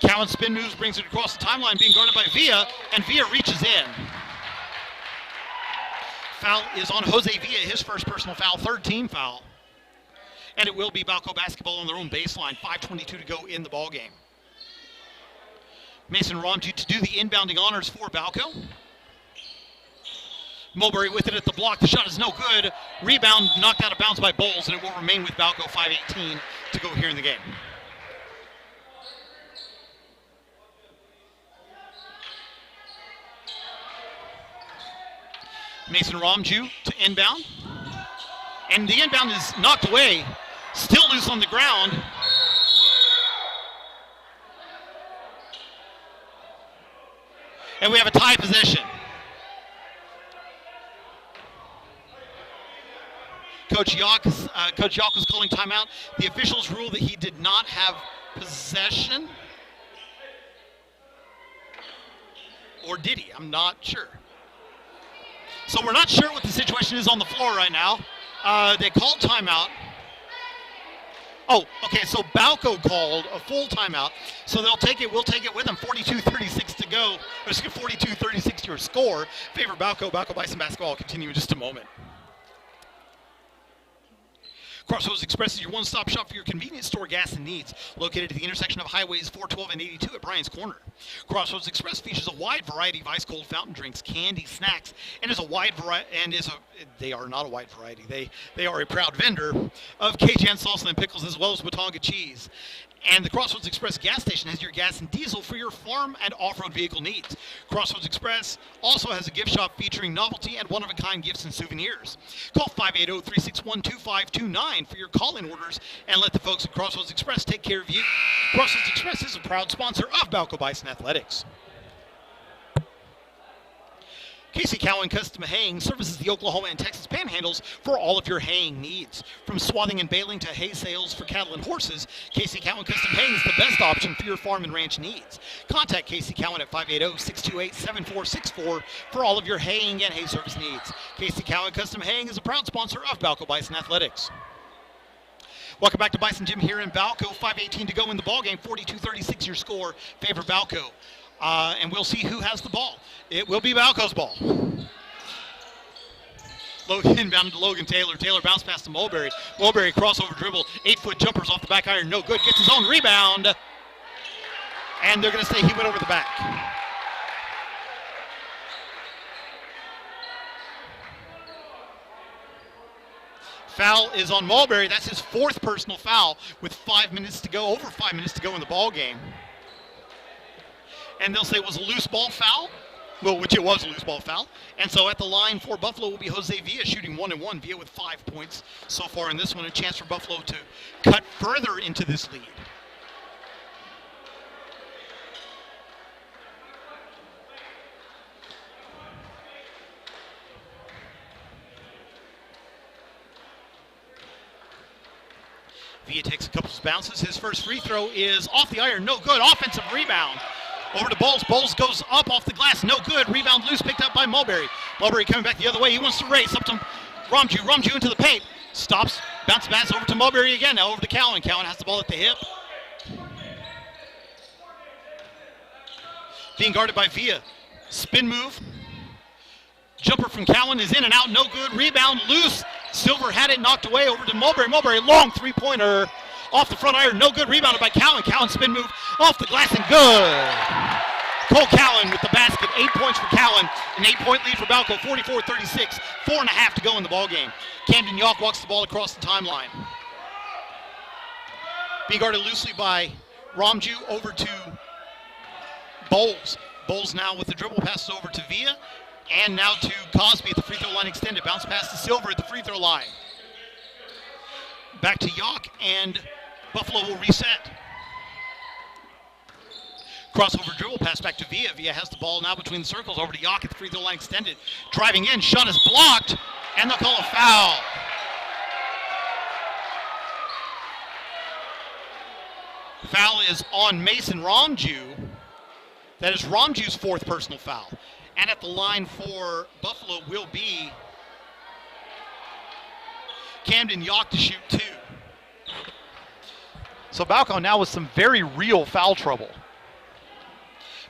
[SPEAKER 1] Cowan spin moves, brings it across the timeline, being guarded by Villa, and Villa reaches in. Foul is on Jose Villa, his first personal foul, third team foul. And it will be Balko basketball on their own baseline. 5:22 to go in the ball game. Mason Ramju to do the inbounding honors for Balko. Mulberry with it at the block. The shot is no good. Rebound knocked out of bounds by Bowles, and it will remain with Balko. 5:18 to go here in the game. Mason Ramju to inbound. And the inbound is knocked away. Still loose on the ground. And we have a tie possession. Coach Yock was calling timeout. The officials ruled that he did not have possession. Or did he? I'm not sure. So we're not sure what the situation is on the floor right now. They called timeout. Oh, okay, so Balko called a full timeout. So they'll take it, we'll take it with them. 42-36 to go. 42-36 your score. Favor Balko. Balko Bison basketball will continue in just a moment. Crossroads Express is your one-stop shop for your convenience store gas and needs, located at the intersection of highways 412 and 82 at Bryant's Corner. Crossroads Express features a wide variety of ice-cold fountain drinks, candy, snacks, and they are not a wide variety. They are a proud vendor of Cajun salsa and pickles, as well as Watauga cheese. And the Crossroads Express gas station has your gas and diesel for your farm and off-road vehicle needs. Crossroads Express also has a gift shop featuring novelty and one-of-a-kind gifts and souvenirs. Call 580-361-2529 for your call-in orders and let the folks at Crossroads Express take care of you. Crossroads Express is a proud sponsor of Balko Bison Athletics. Casey Cowan Custom Haying services the Oklahoma and Texas panhandles for all of your haying needs. From swathing and baling to hay sales for cattle and horses, Casey Cowan Custom Haying is the best option for your farm and ranch needs. Contact Casey Cowan at 580-628-7464 for all of your haying and hay service needs. Casey Cowan Custom Haying is a proud sponsor of Balko Bison Athletics. Welcome back to Bison Gym here in Balko. 5:18 to go in the ballgame. 42-36 your score. Favor Balko. And we'll see who has the ball. It will be Balko's ball. Logan inbound to Logan Taylor. Taylor bounce pass to Mulberry. Mulberry crossover dribble. 8-foot jumpers off the back iron. No good. Gets his own rebound. And they're going to say he went over the back. Foul is on Mulberry. That's his fourth personal foul with 5 minutes to go, over 5 minutes to go in the ball game. And they'll say it was a loose ball foul, well, which it was a loose ball foul. And so at the line for Buffalo will be Jose Villa shooting 1-1. Villa with 5 points so far in this one. A chance for Buffalo to cut further into this lead. Villa takes a couple of bounces. His first free throw is off the iron. No good. Offensive rebound. Over to Bowles. Bowles goes up off the glass. No good. Rebound loose. Picked up by Mulberry. Mulberry coming back the other way. He wants to race up to Romju. Romju into the paint. Stops. Bounce pass over to Mulberry again. Now over to Cowan. Cowan has the ball at the hip. Being guarded by Villa. Spin move. Jumper from Cowan is in and out. No good. Rebound loose. Silver had it knocked away over to Mulberry. Mulberry, long three-pointer off the front iron. No good. Rebounded by Cowan. Cowan spin move off the glass and good. Cole Cowan with the basket. 8 points for Cowan. An 8-point lead for Balko. 44-36. 4.5 to go in the ballgame. Camden Yawk walks the ball across the timeline. Being guarded loosely by Romju over to Bowles. Bowles now with the dribble passes over to Villa. And now to Cosby at the free throw line extended. Bounce pass to Silver at the free throw line. Back to Yawk, and Buffalo will reset. Crossover dribble pass back to Villa. Villa has the ball now between the circles over to Yawk at the free throw line extended. Driving in, shot is blocked, and they'll call a foul. Foul is on Mason Romju. That is Romju's 4th personal foul. And at the line for Buffalo will be Camden Yawk to shoot 2.
[SPEAKER 2] So Balko now with some very real foul trouble.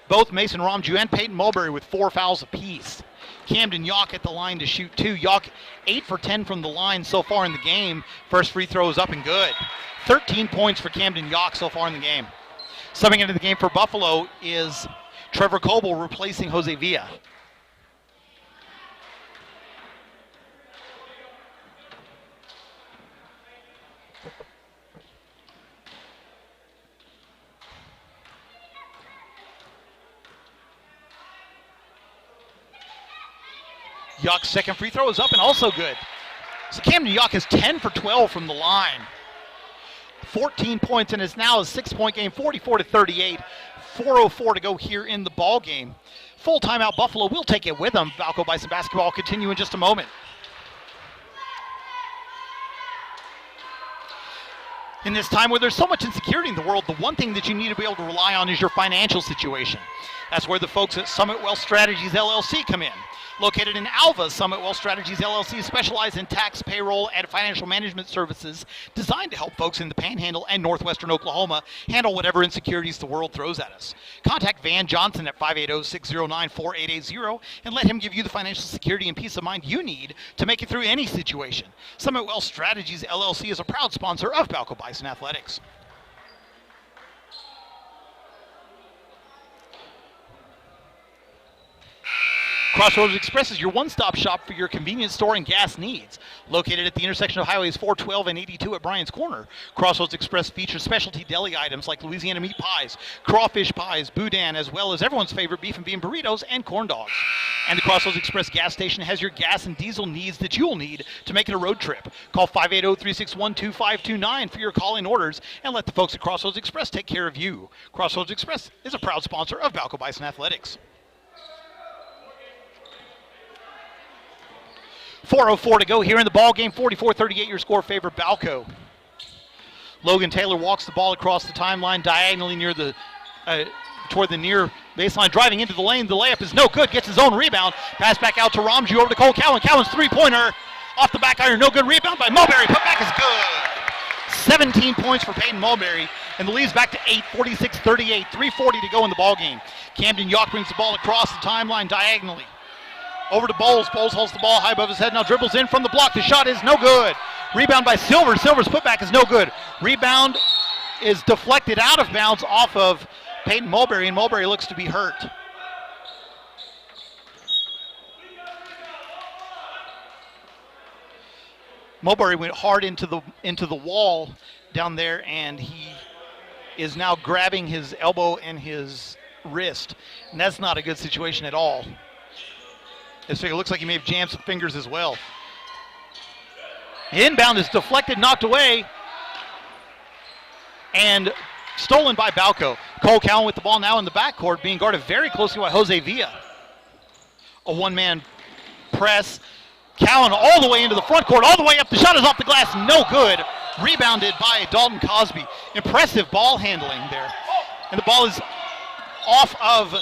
[SPEAKER 2] Both Mason Romju and Peyton Mulberry with 4 fouls apiece. Camden Yawk at the line to shoot 2. Yawk 8 for 10 from the line so far in the game. First free throw is up and good. 13 points for Camden Yawk so far in the game. Subbing into the game for Buffalo is Trevor Coble replacing Jose Villa. Yawk's second free throw is up and also good. So Camden Yawk is 10 for 12 from the line. 14 points, and it's now a 6-point game, 44-38. 4:04 to go here in the ball game. Full timeout. Buffalo will take it with them. Balko Bison basketball continue in just a moment. In this time where there's so much insecurity in the world, the one thing that you need to be able to rely on is your financial situation. That's where the folks at Summit Wealth Strategies LLC come in. Located in Alva, Summit Wealth Strategies LLC specializes in tax, payroll, and financial management services designed to help folks in the Panhandle and northwestern Oklahoma handle whatever insecurities the world throws at us. Contact Van Johnson at 580-609-4880 and let him give you the financial security and peace of mind you need to make it through any situation. Summit Wealth Strategies LLC is a proud sponsor of Balko Bison Athletics. Crossroads Express is your one-stop shop for your convenience store and gas needs. Located at the intersection of highways 412 and 82 at Bryan's Corner, Crossroads Express features specialty deli items like Louisiana meat pies, crawfish pies, boudin, as well as everyone's favorite beef and bean burritos and corn dogs. And the Crossroads Express gas station has your gas and diesel needs that you'll need to make it a road trip. Call 580-361-2529 for your call-in orders and let the folks at Crossroads Express take care of you. Crossroads Express is a proud sponsor of Balko Bison Athletics. 4:04 to go here in the ball game. 44-38 your score favor Balko. Logan Taylor walks the ball across the timeline diagonally near the toward the near baseline, driving into the lane. The layup is no good. Gets his own rebound. Pass back out to Romju over to Cole Cowan. Cowan's three-pointer off the back iron. No good. Rebound by Mulberry. Put back is good. 17 points for Peyton Mulberry, and the lead's back to 8. 46-38. 3:40 to go in the ball game. Camden Yawk brings the ball across the timeline diagonally. Over to Bowles. Bowles holds the ball high above his head. Now dribbles in from the block. The shot is no good. Rebound by Silver. Silver's putback is no good. Rebound is deflected out of bounds off of Peyton Mulberry, and Mulberry looks to be hurt. Mulberry went hard into the wall down there, and he is now grabbing his elbow and his wrist, and that's not a good situation at all. It looks like he may have jammed some fingers as well. The inbound is deflected, knocked away, and stolen by Balko. Cole Cowan with the ball now in the backcourt, being guarded very closely by Jose Villa. A one-man press. Cowan all the way into the front court, all the way up. The shot is off the glass, no good.
[SPEAKER 1] Rebounded by Dalton Cosby. Impressive ball handling there. And the ball is off of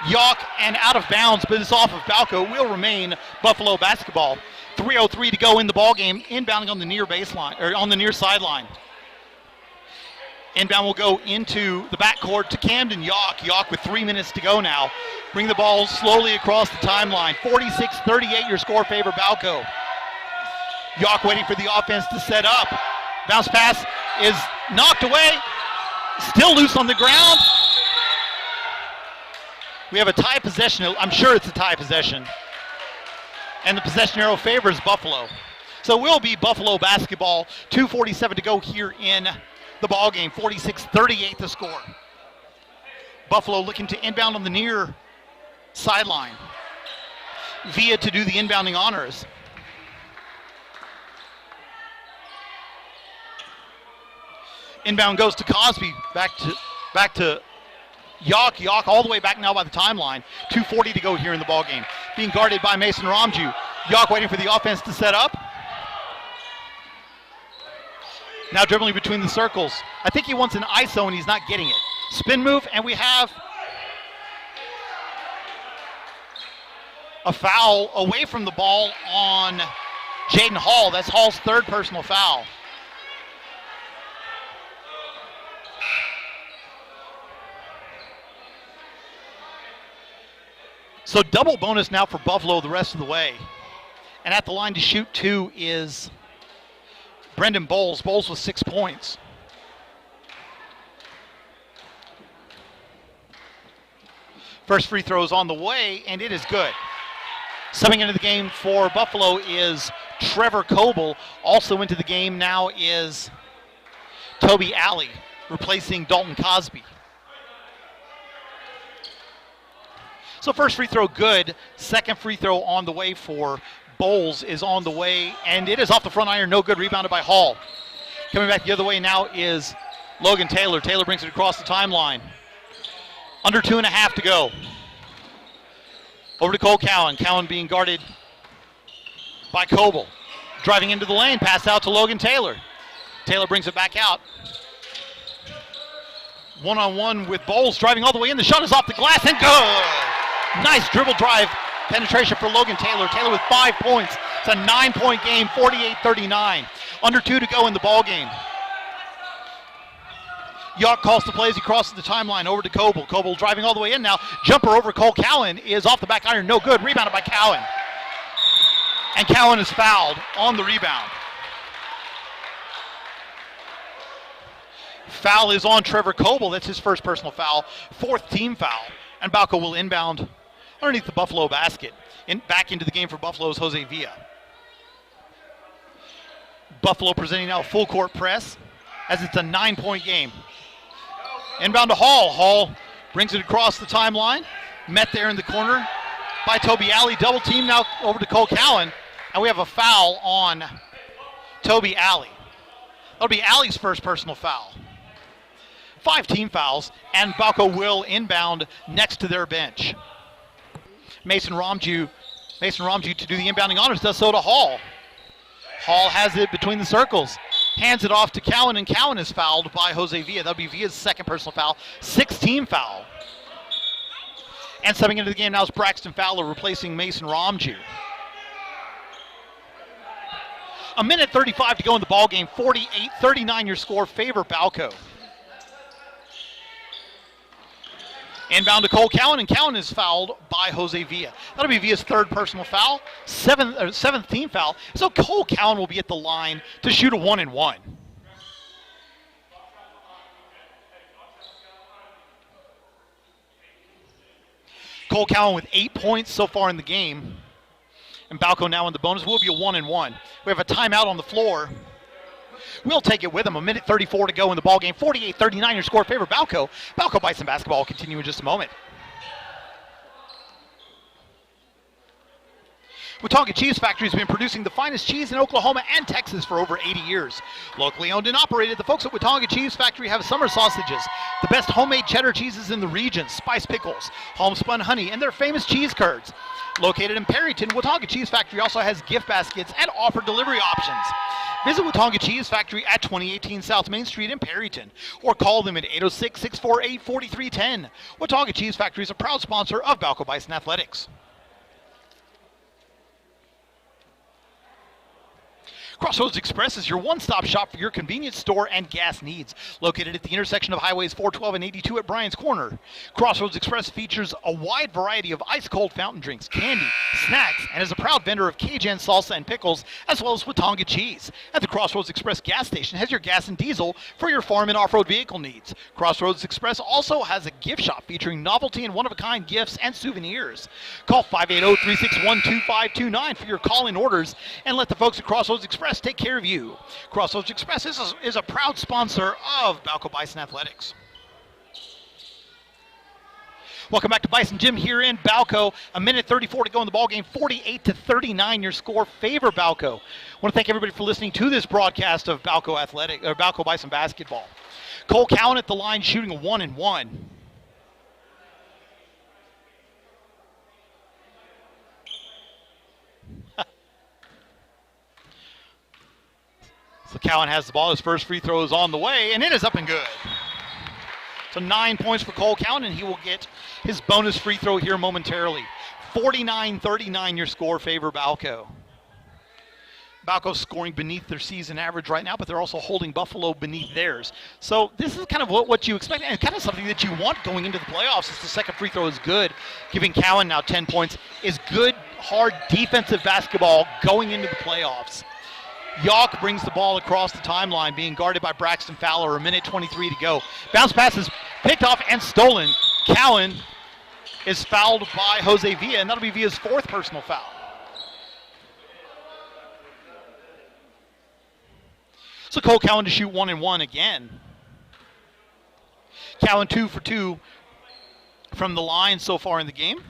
[SPEAKER 1] Yawk and out of bounds, but it's off of Balko. It will remain Buffalo basketball. 3:03 to go in the ball game. Inbounding on the near baseline, or on the near sideline. Inbound will go into the backcourt to Camden Yawk. Yawk with 3 minutes to go now. Bring the ball slowly across the timeline. 46-38 your score favor Balko. Yawk waiting for the offense to set up. Bounce pass is knocked away. Still loose on the ground. We have a tie possession. I'm sure it's a tie possession. And the possession arrow favors Buffalo. So it will be Buffalo basketball. 2:47 to go here in the ball game. 46-38 the score. Buffalo looking to inbound on the near sideline. Villa to do the inbounding honors. Inbound goes to Cosby. Back to Yawk. Yawk all the way back now by the timeline. 2:40 to go here in the ball game. Being guarded by Mason Ramju. Yawk waiting for the offense to set up. Now dribbling between the circles. I think he wants an ISO and he's not getting it. Spin move, and we have a foul away from the ball on Jaden Hall. That's Hall's third personal foul. So double bonus now for Buffalo the rest of the way. And at the line to shoot two is Brendan Bowles. Bowles with 6 points. First free throw is on the way, and it is good. Subbing into the game for Buffalo is Trevor Coble. Also into the game now is Toby Alley, replacing Dalton Cosby. So first free throw good. Second free throw on the way for Bowles is on the way, and it is off the front iron. No good. Rebounded by Hall. Coming back the other way now is Logan Taylor. Taylor brings it across the timeline. Under 2.5 to go. Over to Cole Cowan. Cowan being guarded by Coble. Driving into the lane. Pass out to Logan Taylor. Taylor brings it back out. One-on-one with Bowles. Driving all the way in. The shot is off the glass and good. Nice dribble drive penetration for Logan Taylor. Taylor with 5 points. It's a 9-point game, 48-39. Under 2 to go in the ball game. Yawk calls the plays. He crosses the timeline over to Coble. Coble driving all the way in now. Jumper over Cole Cowan is off the back iron. No good. Rebounded by Cowan. And Cowan is fouled on the rebound. Foul is on Trevor Coble. That's his first personal foul. Fourth team foul. And Balko will inbound underneath the Buffalo basket. Back into the game for Buffalo's Jose Villa. Buffalo presenting now a full court press as it's a 9-point game. Inbound to Hall. Hall brings it across the timeline. Met there in the corner by Toby Alley. Double team now over to Cole Cowan. And we have a foul on Toby Alley. That'll be Alley's first personal foul. 5 team fouls, and Balko will inbound next to their bench. Mason Ramju to do the inbounding honors, does so to Hall. Hall has it between the circles, hands it off to Cowan, and Cowan is fouled by Jose Villa. That'll be Villa's second personal foul, 6th team foul. And stepping into the game now is Braxton Fowler replacing Mason Ramju. A minute 35 to go in the ball game. 48-39 your score, favor Balko. Inbound to Cole Cowan, and Cowan is fouled by Jose Villa. That'll be Villa's third personal foul, seventh team foul. So Cole Cowan will be at the line to shoot a 1-and-1. Cole Cowan with 8 points so far in the game. And Balko now in the bonus will be a 1-and-1. We have a timeout on the floor. We'll take it with him. A minute 34 to go in the ball game. 48-39 your score, favor Balko. Balko Bison basketball will continue in just a moment. Watauga Cheese Factory has been producing the finest cheese in Oklahoma and Texas for over 80 years. Locally owned and operated, the folks at Watauga Cheese Factory have summer sausages, the best homemade cheddar cheeses in the region, spice pickles, homespun honey, and their famous cheese curds. Located in Perryton, Watauga Cheese Factory also has gift baskets and offer delivery options. Visit Watauga Cheese Factory at 2018 South Main Street in Perryton, or call them at 806-648-4310. Watauga Cheese Factory is a proud sponsor of Balko Bison Athletics. Crossroads Express is your one-stop shop for your convenience store and gas needs. Located at the intersection of Highways 412 and 82 at Bryan's Corner, Crossroads Express features a wide variety of ice-cold fountain drinks, candy, snacks, and is a proud vendor of Cajun salsa and pickles, as well as Watauga cheese. At the Crossroads Express gas station has your gas and diesel for your farm and off-road vehicle needs. Crossroads Express also has a gift shop featuring novelty and one-of-a-kind gifts and souvenirs. Call 580-361-2529 for your call-in orders and let the folks at Crossroads Express take care of you. Crossroads Express is a proud sponsor of Balko Bison Athletics. Welcome back to Bison Gym here in Balko. A minute 34 to go in the ball game. 48-39 your score favor Balko. I want to thank everybody for listening to this broadcast of Balko Bison basketball. Cole Cowan at the line shooting a 1-and-1. So Cowan has the ball. His first free throw is on the way, and it is up and good. So 9 points for Cole Cowan, and he will get his bonus free throw here momentarily. 49-39 your score favor Balko. Balko's scoring beneath their season average right now, but they're also holding Buffalo beneath theirs. So this is kind of what you expect, and kind of something that you want going into the playoffs. Is the second free throw is good. Giving Cowan now 10 points is good, hard defensive basketball going into the playoffs. Yawk brings the ball across the timeline, being guarded by Braxton Fowler. A minute 23 to go. Bounce pass is picked off and stolen. Cowan is fouled by Jose Villa, and that'll be Villa's fourth personal foul. So Cole Cowan to shoot 1-and-1 again. Cowan 2 for 2 from the line so far in the game.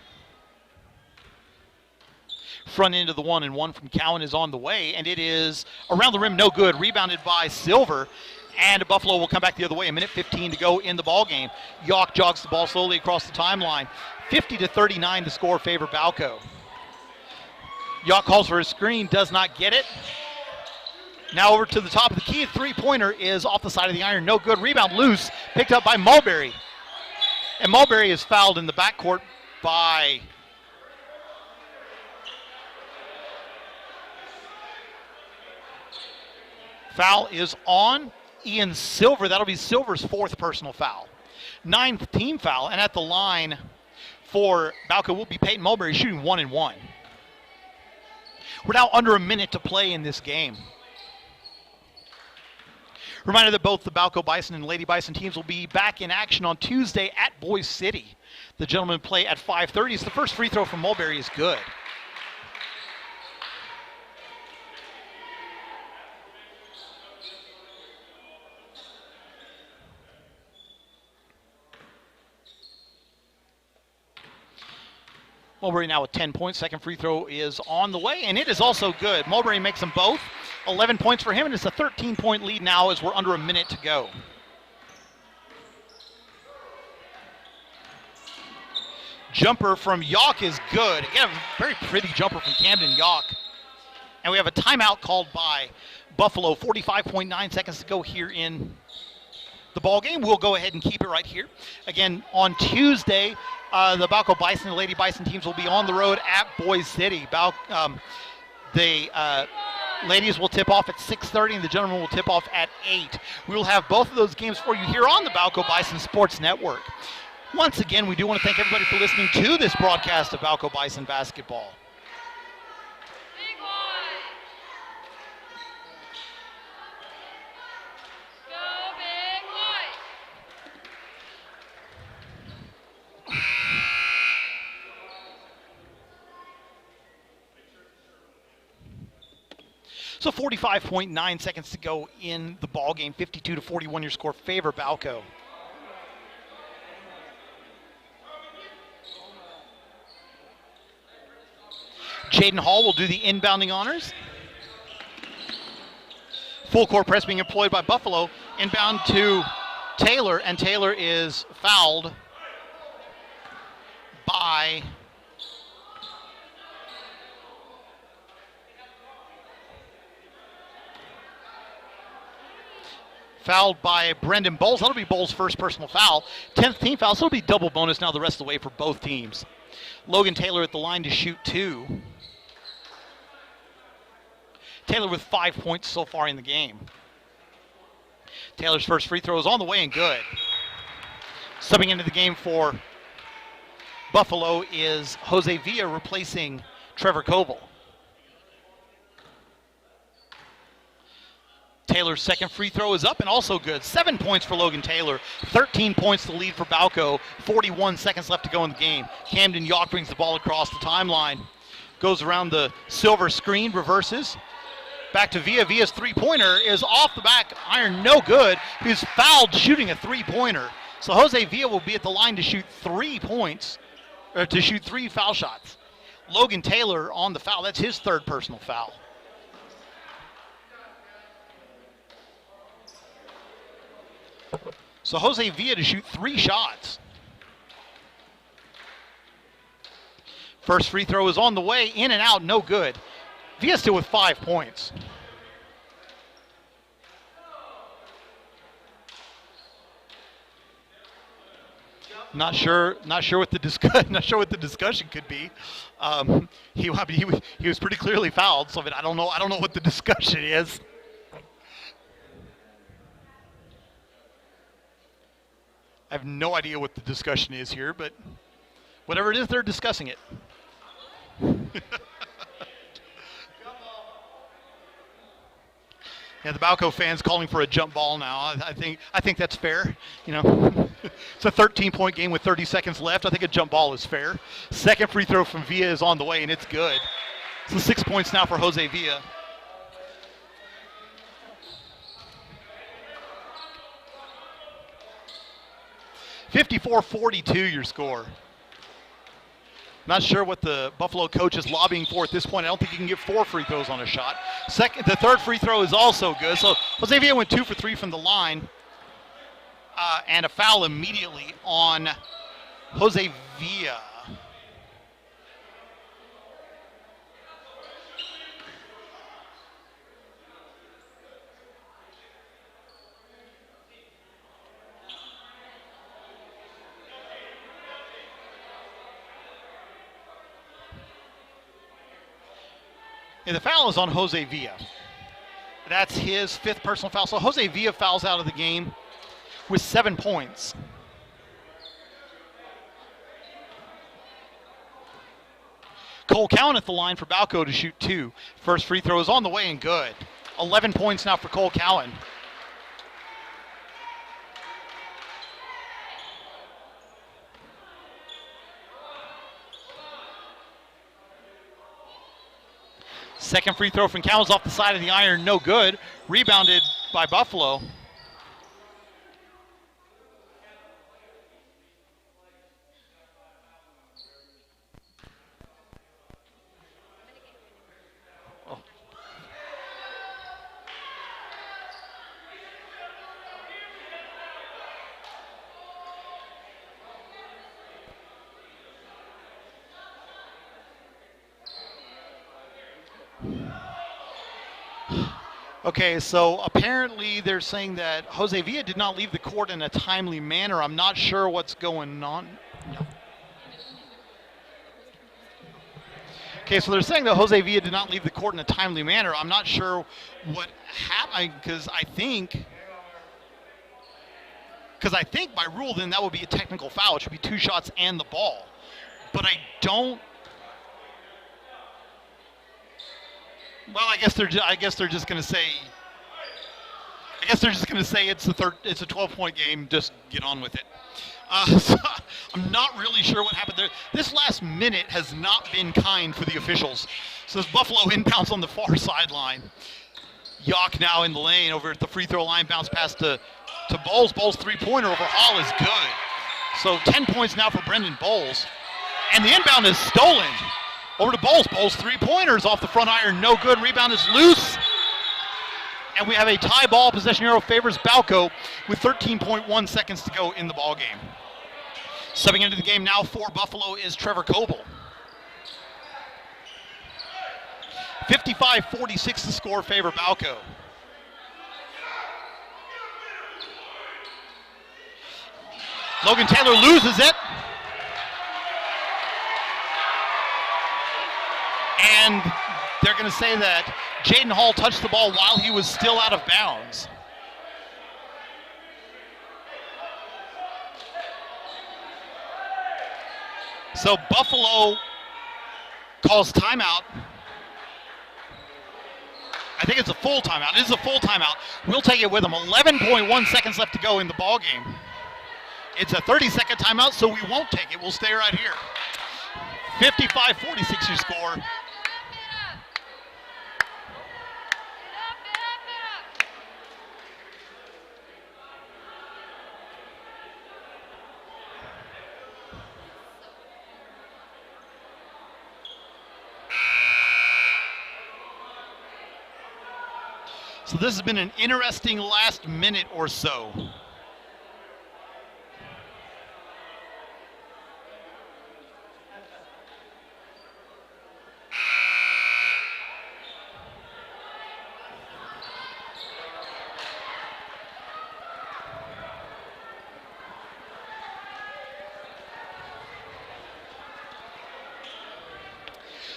[SPEAKER 1] Front end of the 1-and-1 from Cowan is on the way, and it is around the rim, no good. Rebounded by Silver, and Buffalo will come back the other way. A minute 15 to go in the ball game. Yawk jogs the ball slowly across the timeline. 50-39 to score favor Balko. Yawk calls for a screen, does not get it. Now over to the top of the key. Three-pointer is off the side of the iron, no good. Rebound loose, picked up by Mulberry. And Mulberry is fouled in the backcourt by foul is on Ian Silver. That'll be Silver's fourth personal foul. Ninth team foul, and at the line for Balko will be Peyton Mulberry shooting 1-and-1. We're now under a minute to play in this game. Reminder that both the Balko Bison and Lady Bison teams will be back in action on Tuesday at Boise City. The gentlemen play at 5:30. So the first free throw from Mulberry is good. Mulberry now with 10 points. Second free throw is on the way, and it is also good. Mulberry makes them both. 11 points for him, and it's a 13-point lead now as we're under a minute to go. Jumper from Yawk is good. Again, a very pretty jumper from Camden Yawk. And we have a timeout called by Buffalo. 45.9 seconds to go here in the ball game. We'll go ahead and keep it right here. Again, on Tuesday, the Balko Bison and Lady Bison teams will be on the road at Boise City. The ladies will tip off at 6:30 and the gentlemen will tip off at 8. We will have both of those games for you here on the Balko Bison Sports Network. Once again, we do want to thank everybody for listening to this broadcast of Balko Bison basketball. So 45.9 seconds to go in the ball game. 52-41 your score favor Balko.
[SPEAKER 2] Jaden Hall will do the inbounding honors. Full court press being employed by Buffalo. Inbound to Taylor, and Taylor is fouled by Brendan Bowles. That'll be Bowles' first personal foul. 10th team foul, so it'll be double bonus now the rest of the way for both teams. Logan Taylor at the line to shoot 2. Taylor with 5 points so far in the game. Taylor's first free throw is on the way and good. Subbing into the game for Buffalo is Jose Villa replacing Trevor Koval. Taylor's second free throw is up and also good. 7 points for Logan Taylor. 13 points to lead for Balko. 41 seconds left to go in the game. Camden Yawk brings the ball across the timeline. Goes around the silver screen, reverses. Back to Villa. Villa's three-pointer is off the back iron, no good. He's fouled shooting a three-pointer. So Jose Villa will be at the line to shoot 3 points, or to shoot 3 foul shots. Logan Taylor on the foul. That's his third personal foul. So Jose Villa to shoot 3 shots. First free throw is on the way, in and out, no good. Villa still with 5 points. Not sure what the discussion could be. He was pretty clearly fouled, so I don't know what the discussion is. I have no idea what the discussion is here, but whatever it is, they're discussing it. Yeah, the Balko fans calling for a jump ball now. I think that's fair. You know, it's a 13-point game with 30 seconds left. I think a jump ball is fair. Second free throw from Villa is on the way, and it's good. So 6 points now for Jose Villa. (54-42) your score. Not sure what the Buffalo coach is lobbying for at this point. I don't think he can get 4 free throws on a shot. The third free throw is also good. So Jose Villa went 2 for 3 from the line. And a foul immediately on Jose Villa. And the foul is on Jose Villa. That's his 5th personal foul. So Jose Villa fouls out of the game with 7 points. Cole Cowan at the line for Balko to shoot 2. First free throw is on the way and good. 11 points now for Cole Cowan. Second free throw from Cowan's off the side of the iron, no good. Rebounded by Buffalo. Oh. Okay, so apparently they're saying that Jose Villa did not leave the court in a timely manner. I'm not sure what's going on. No. Okay, so they're saying that Jose Villa did not leave the court in a timely manner. I'm not sure what happened, because I think by rule then that would be a technical foul. It should be 2 shots and the ball. But I don't. Well, I guess they're just going to say. I guess they're just going to say it's a 12-point game. Just get on with it. So I'm not really sure what happened there. This last minute has not been kind for the officials. So this Buffalo inbounds on the far sideline. Yawk now in the lane over at the free throw line. Bounce pass to Bowles. Bowles' three-pointer over Hall is good. So 10 points now for Brendan Bowles. And the inbound is stolen.
[SPEAKER 1] Over to Bowles. Bowles 3-pointers off the front iron. No good. Rebound is loose. And we have a tie ball. Possession arrow favors Balko with 13.1 seconds to go in the ball game. Subbing into the game now for Buffalo is Trevor Coble. 55-46 to score, favor Balko. Logan Taylor loses it. And they're going to say that Jaden Hall touched the ball while he was still out of bounds. So Buffalo calls timeout. I think it's a full timeout. It is a full timeout. We'll take it with them. 11.1 seconds left to go in the ball game. It's a 30-second timeout, so we won't take it. We'll stay right here. 55-46 your score. So this has been an interesting last minute or so.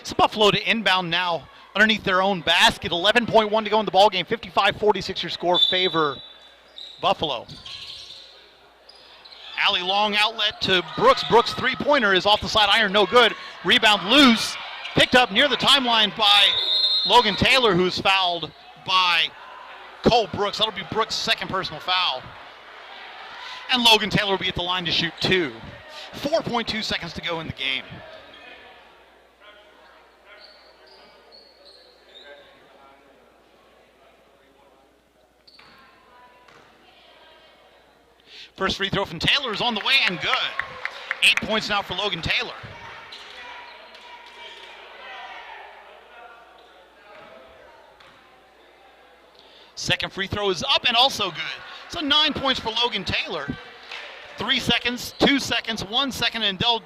[SPEAKER 1] So Buffalo to inbound now underneath their own basket. 11.1 to go in the ball game. 55-46 your score, favor Buffalo. Alley long outlet to Brooks. Brooks 3-pointer is off the side iron, no good. Rebound loose. Picked up near the timeline by Logan Taylor, who's fouled by Cole Brooks. That'll be Brooks' second personal foul. And Logan Taylor will be at the line to shoot 2. 4.2 seconds to go in the game. First free throw from Taylor is on the way and good. 8 points now for Logan Taylor. Second free throw is up and also good. So 9 points for Logan Taylor. 3 seconds, 2 seconds, 1 second, and they'll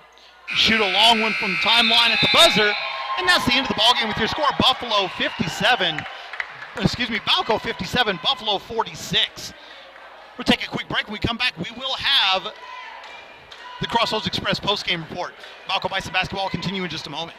[SPEAKER 1] shoot a long one from the timeline at the buzzer. And that's the end of the ballgame with your score. Balko 57, Buffalo 46. We'll take a quick break. When we come back, we will have the Crossroads Express postgame report. Balko Bison basketball will continue in just a moment.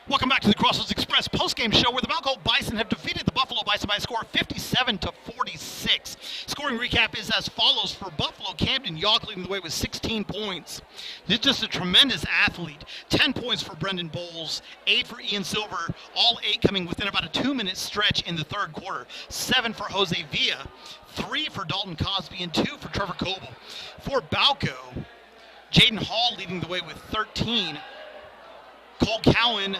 [SPEAKER 1] Welcome back to the Crossroads Express postgame show where the Balko Bison have defeated the Buffalo Bison by a score of 57-46. Scoring recap is as follows for Buffalo. Camden Yawk leading the way with 16 points. He's just a tremendous athlete. 10 points for Brendan Bowles, 8 for Ian Silver, all 8 coming within about a 2-minute stretch in the third quarter. 7 for Jose Villa, 3 for Dalton Cosby, and 2 for Trevor Coble. For Balko, Jaden Hall leading the way with 13. Cole Cowan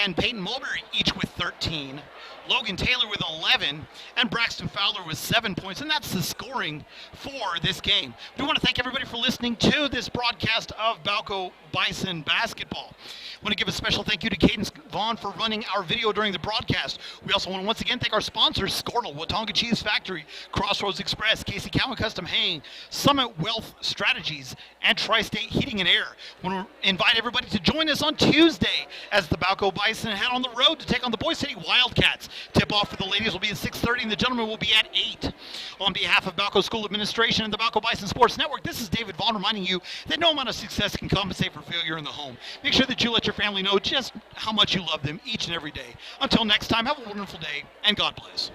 [SPEAKER 1] and Peyton Mulberry each with 13. Logan Taylor with 11, and Braxton Fowler with 7 points, and that's the scoring for this game. We want to thank everybody for listening to this broadcast of Balko Bison basketball. I want to give a special thank you to Cadence Vaughn for running our video during the broadcast. We also want to once again thank our sponsors, Scortle, Watonga Cheese Factory, Crossroads Express, Casey Cowan Custom Haying, Summit Wealth Strategies, and Tri-State Heating and Air. I want to invite everybody to join us on Tuesday as the Balko Bison head on the road to take on the Boise City Wildcats. Tip-off for the ladies will be at 6:30 and the gentlemen will be at 8. On behalf of Balko School Administration and the Balko Bison Sports Network, this is David Vaughn reminding you that no amount of success can compensate for failure in the home. Make sure that you let your family know just how much you love them each and every day. Until next time, have a wonderful day and God bless.